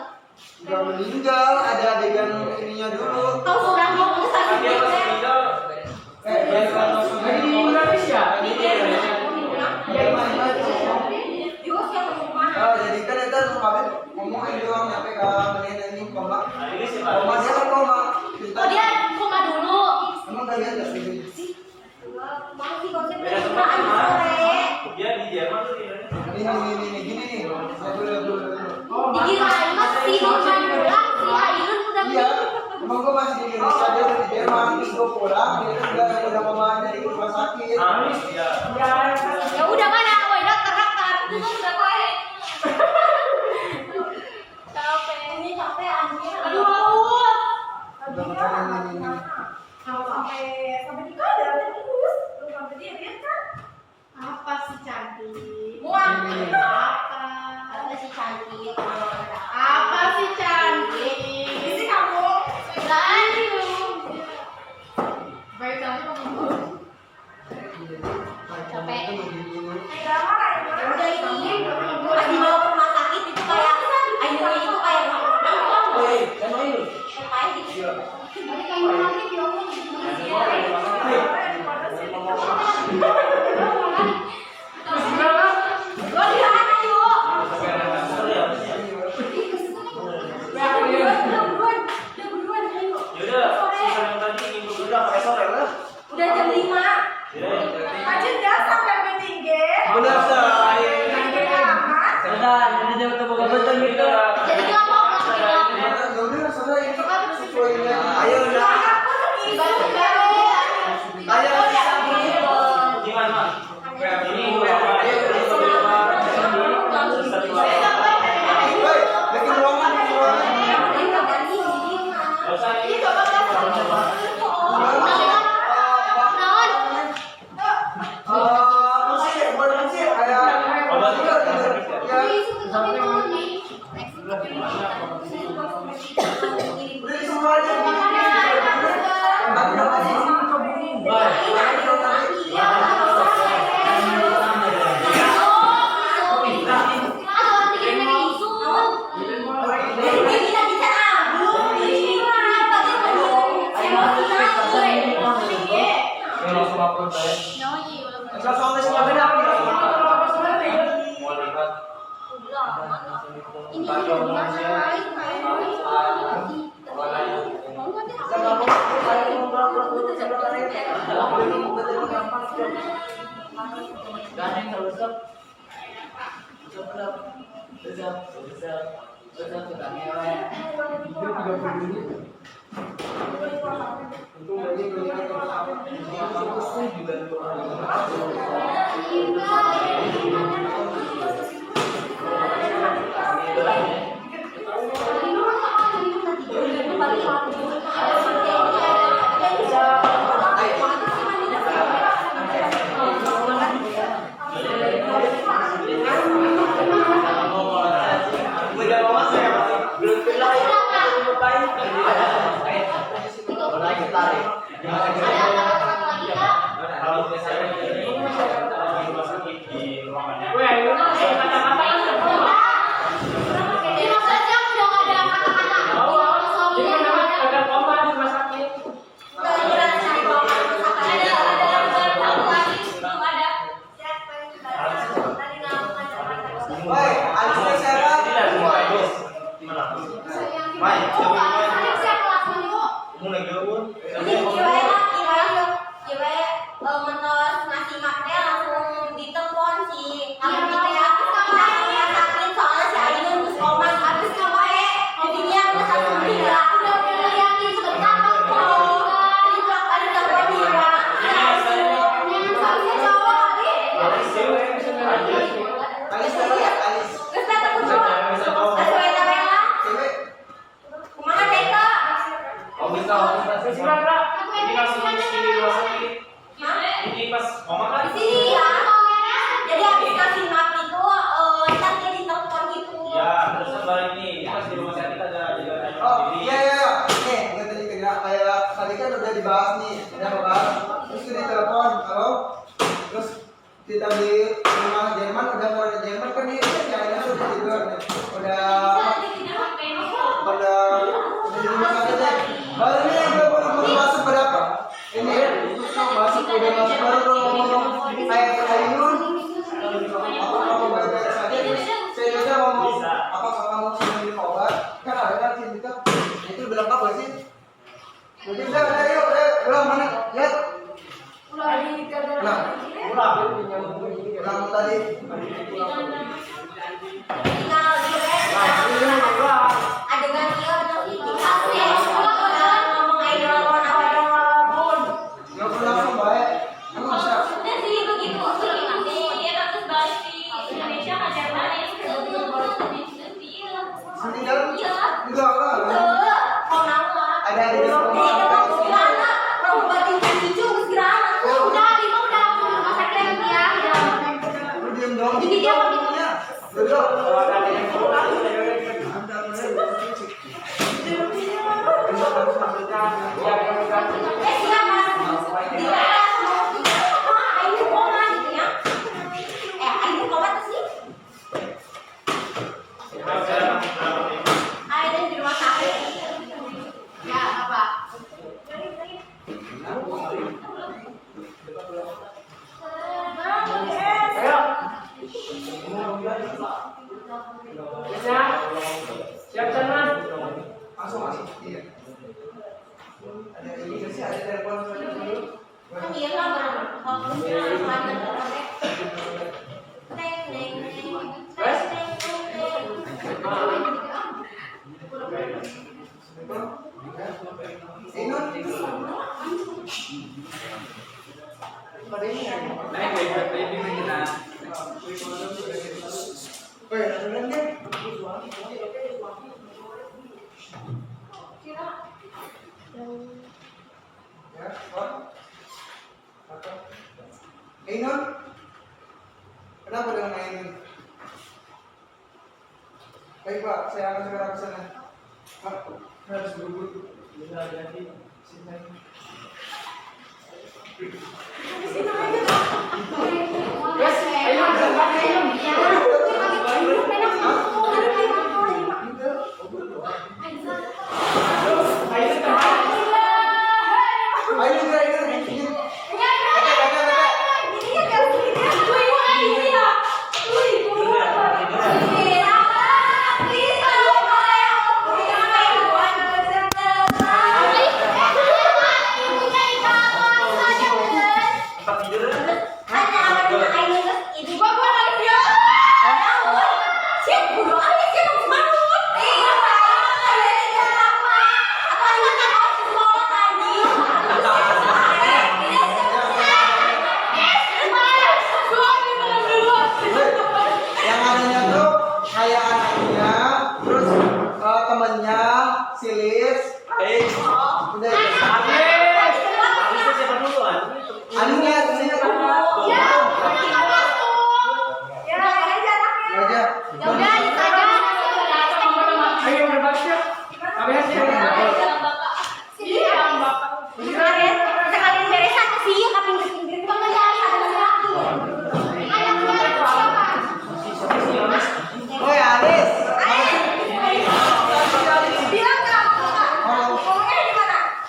Udah meninggal, ada adegan ininya dulu. Kau sudah ngomong sakit Di Indonesia. Juga siapa mau kemana? Oh, jadi kan itu kemarin ngomong aja doang sampai ke menit ini koma. Koma dia kan koma. Oh dia koma dulu. Emang kalian nggak setuju? Masih konsep percintaan sore. Dia di Jerman tuh di Indonesia. Ini gini nih. Dulu. Dikirain mas si Norman pulang, si Ainun udah Iya, emang gue masih di Indonesia, dia udah di Jerman, terus gue pulang, dia udah koma dari rumah sakit. ya udah mana? Woi dokter itu tuh udah koe. Capek ini capek anjir. Aduh mau. Udah makan ini. sampai di kadar terus belum sampai dia lihat kan apa sih cantik Muak. apa Apa sih cantik? apa sih cantik ini sih kamu baik kamu Capek. drama kayak Ya udah ini pas dibawa ke rumah sakit itu kayak Ainunnya itu kayak kayak gitu. Balik kamu lagi diomong gitu. Gua di mana yuk? Yaudah, sisa yang tadi minggu udah pakai sore lah. Udah jam 5. aja dah sampai meninggi Benar saya. Udah, ini udah buka betul gitu. Jadi dia mau pulang. Udah selesai ini. Sesuai ini. Ayo udah. Gimana, Mas? Ini Woi, bikin ruangan. Gak usah ini. Udah mau masuk ya, Mas? Kalau misalnya ini di rumah sakit di ruangannya. Woi, Alisnya siapa? mentos nasi maknya langsung ditelepon si Abi teh rumah sakit soalnya si Ainun terus koma habis ngapain jadinya aku satu bila udah yakin sebentar kok jadi belum ada telepon dia yang seharusnya cowok Alis siapa? Alis. terus kata aku cowok terus weta wela Cewek. kumaha teta Ini pas mama kan di sini ya jadi habis kasih map itu ntar dia ditelepon gitu ya terus kembali ini pas di rumah sakit ada juga ada Oh sendiri. iya iya iya. Nih, gue tadi kira kayak tadi kan udah dibahas nih, udah bahas. Terus kita telepon, halo. Terus kita di rumah Jerman udah mau di Jerman kan dia caranya udah tidur nih. Udah di rumah sakit deh. Baru nih gue baru masuk berapa? Ini masuk udah masuk baru ngomong kayak Ainun. Apa kamu baik-baik saja? Saya juga ngomong apakah kamu sudah minum obat? Kan ada kan sini kita itu udah lengkap gak sih? Jadi udah yuk, ulang mana? Lihat. Ulang. Ulang tadi. tinggal adegan dia udah ngomong idol apa dong Gak perlu langsung baik. Kamu bisa. udah sih begitu dia terus balik di Indonesia ngajar main Sini dalam. Enggak enggak. Ada di Lu diam dong. Jadi dia mau gitu. Duduk. Langsung masuk. Iya. Ada ini sih ada telepon dulu. Ainun, kenapa dengan Ainun? Baik Pak, saya akan segera ke sana. Pak, saya harus buru-buru. Ada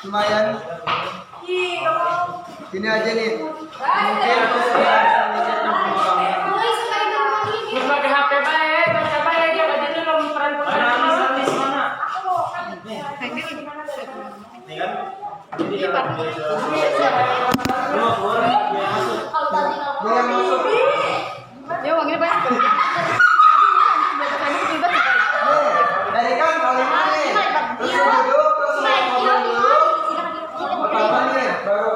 lumayan. Gini aja nih. Mungkin Pakai HP baik, pakai baik aja bajunya belum peran-peran. Ya wangi banget. dari kan kalimat nih. Terus duduk, terus ngobrol dulu. Pertama nih, baru.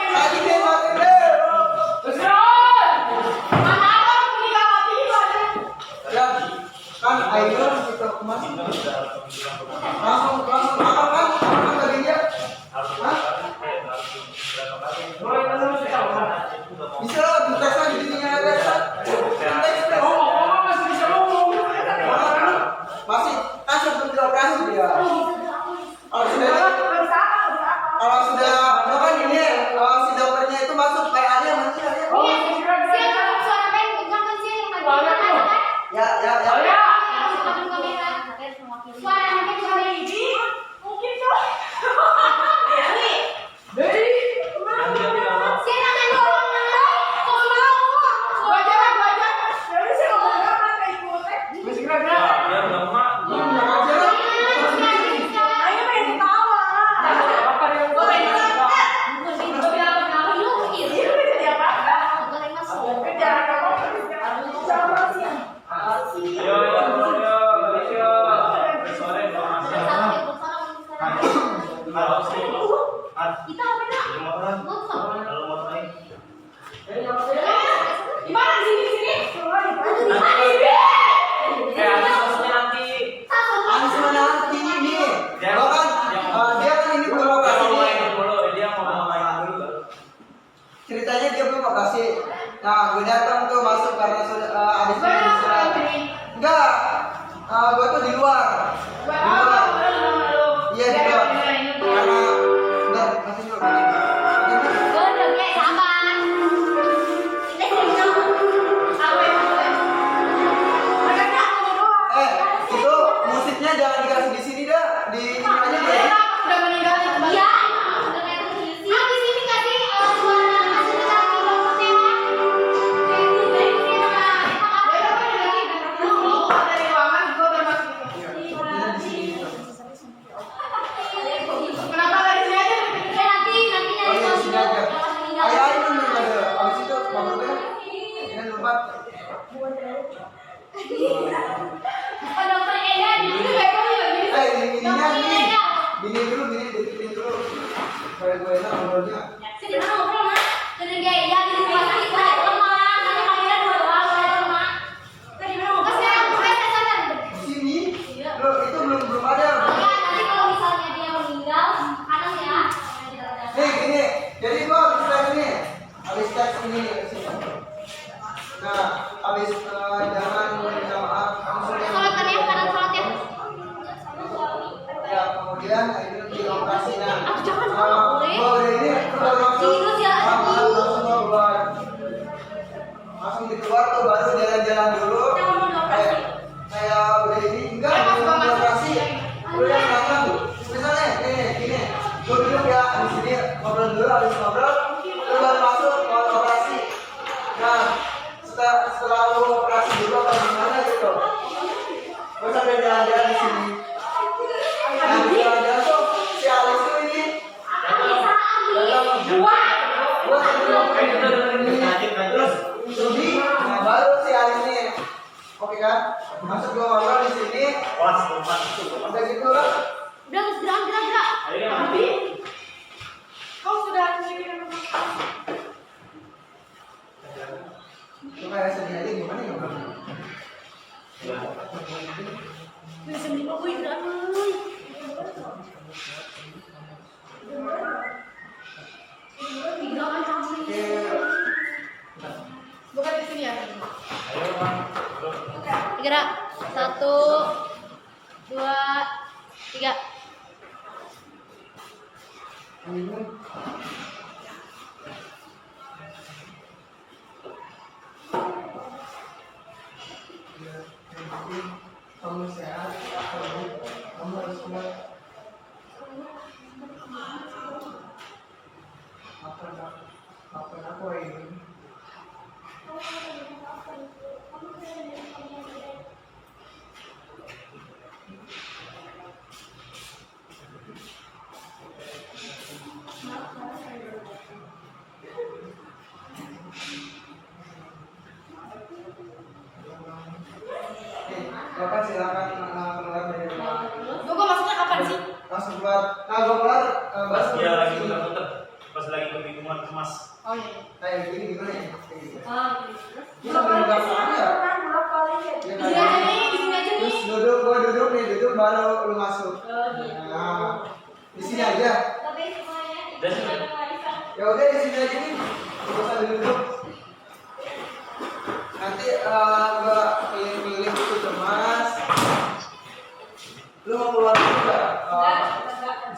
Lagi deh, makin deh. Ya, kan Ainun itu Mas. Langsung makan tadi dia. Hah? Bisa lah, dites aja di sini ada. Masih kan sebelum dioperasi dia. Kalau sudah kan ini si dokternya itu masuk PA-nya masih ada. Ya. Ceritanya dia belum operasi. Nah, gue datang tuh masuk karena sudah habis istirahat. Enggak, gue tuh di luar. Iya di luar. Karena enggak masih dulu. Itu musiknya jangan dikasih di sini dah, di ini aja deh. Gini dulu, supaya gue enak ngobrolnya. Di sini, lo itu belum ada. Nih gini, jadi gue habis tes ini, Nah, habis jangan minta maaf, langsung ya, kemudian itu dioperasi. Nah, ini langsung dikeluar tuh baru jalan-jalan dulu. Kayak udah ini enggak belum dioperasi. Udah datang. Misalnya gini, gue duduk ya di sini ngobrol dulu, habis ngobrol, terus baru masuk mau operasi. Nah, setelah lu operasi dulu apa gimana gitu? Gue sampai jalan-jalan di sini. Nah, jalan-jalan tuh si Alex tuh ini. Terus Rudy, nah baru si Alex ini. Oke kan? Masuk gua ngobrol di sini. Udah gitu lah. Udah gerak. Kau sudah Itu kayak sedih aja gimana ya? Bisa beli aku gerak. sini ya. Ayo bang. Gerak. 1, 2, 3. Kamu sehat, kamu harus kuat. Maafkan aku ini. Bapak silakan keluar dari rumah. Gue masuknya kapan sih? Langsung keluar. Nah, gue keluar. Pas dia lagi muter-muter, pas lagi kebingungan kemas. Oh iya. Kayak gini gimana ya? Kayak gitu. Bisa menegak ya? Di sini aja nih, di sini aja nih. Terus duduk nih, duduk baru lu masuk. Oh gitu. Nah, di sini aja. Tapi semuanya Dan sini. Ya udah di sini aja nih. Gak usah duduk. Nanti gua pilih-pilih itu cemas. Lu mau keluar juga?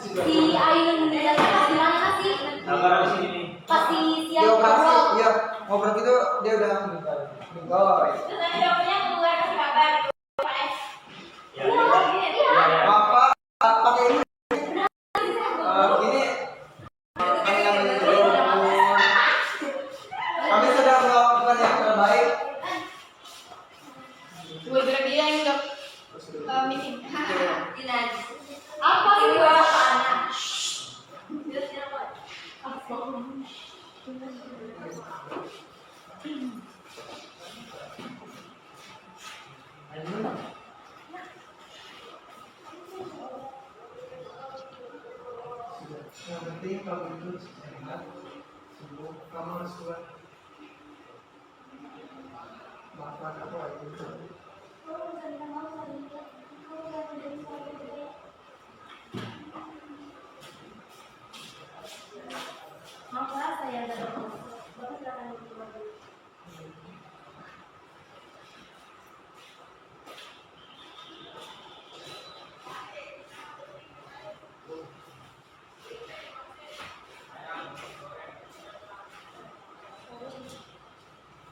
Si Ainun dan kasih mana sih? Sabar di sini nih. Kasih Dia siap operasi, ngobrol. iya. Ngobrol gitu dia udah meninggal. Terus nanti dokternya keluar kasih kabar. Ya. Ya. Bapak pakai ini. Ini kami namanya kami sedang melakukan yang terbaik. Gue bilang dia yang udah meeting. Apa sih gua anak? Yang penting kamu itu sehat, sembuh, kamu harus kuat. Maafkan aku itu. Maaflah saya dan Bapak silakan keluar.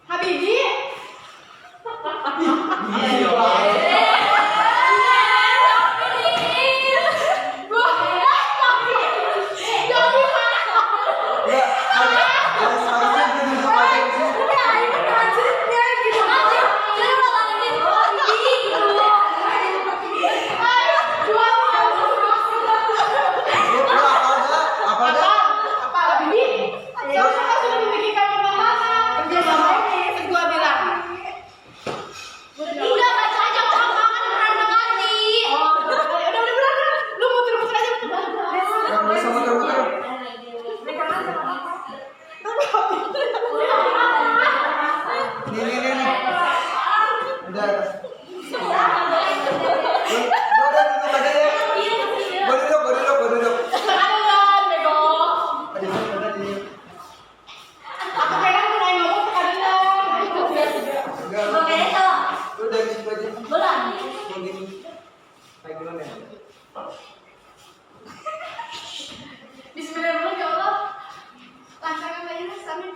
Habibi. Bismillahirrahmanirrahim, ya Allah. Lancarkan Mbak Yunus, amin.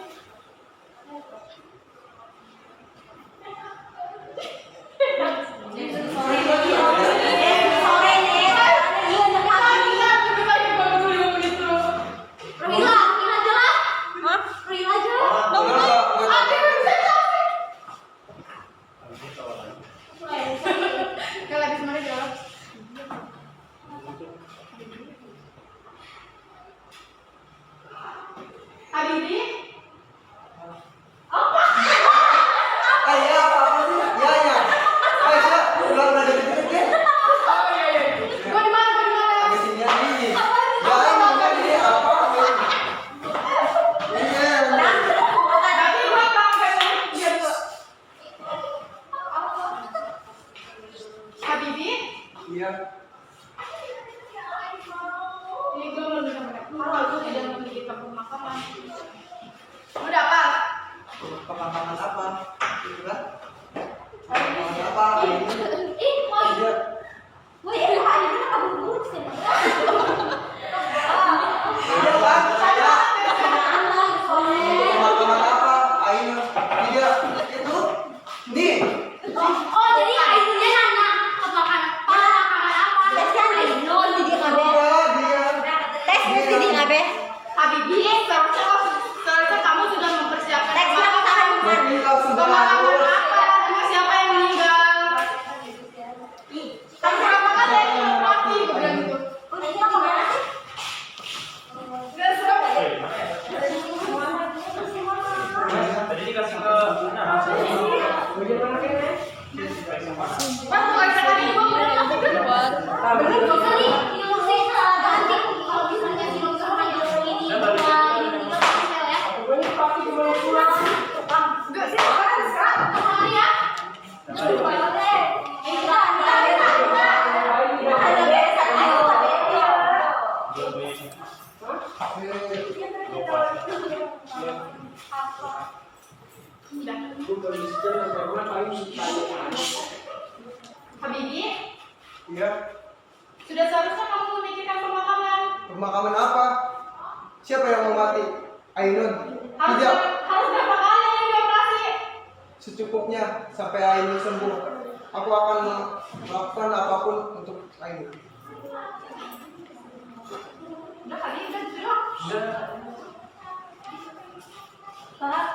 Kalau habis mana jawab? Habibi? Apa? Ya, apa sih? Ya. Saya ulang dari deket. Oh iya iya. Gua di mana? Di sini aja nih. Ya, ini apa? Iya. Nanti gua panggil dia dulu. Habibi? Iya. Ini gue belum bisa mereka. Kalau aku tidak memiliki pemakaman. Udah apa? Pemakaman apa? Mas, bukan sekali gua udah langsung keluar. Kali ilmu saya salah ganti. Kalau misalnya ilmu sama ilmu ini kita spesial ya. Enggak sih, kan sekarang kemarin ya. Habibi, Iya. sudah seharusnya kamu memikirkan pemakaman. Pemakaman apa? Siapa yang mau mati? Ainun. Harus Tidak. harus berapa kali yang dioperasi? Secukupnya sampai Ainun sembuh. Aku akan melakukan apapun untuk Ainun. Udah kali, udah. Pak,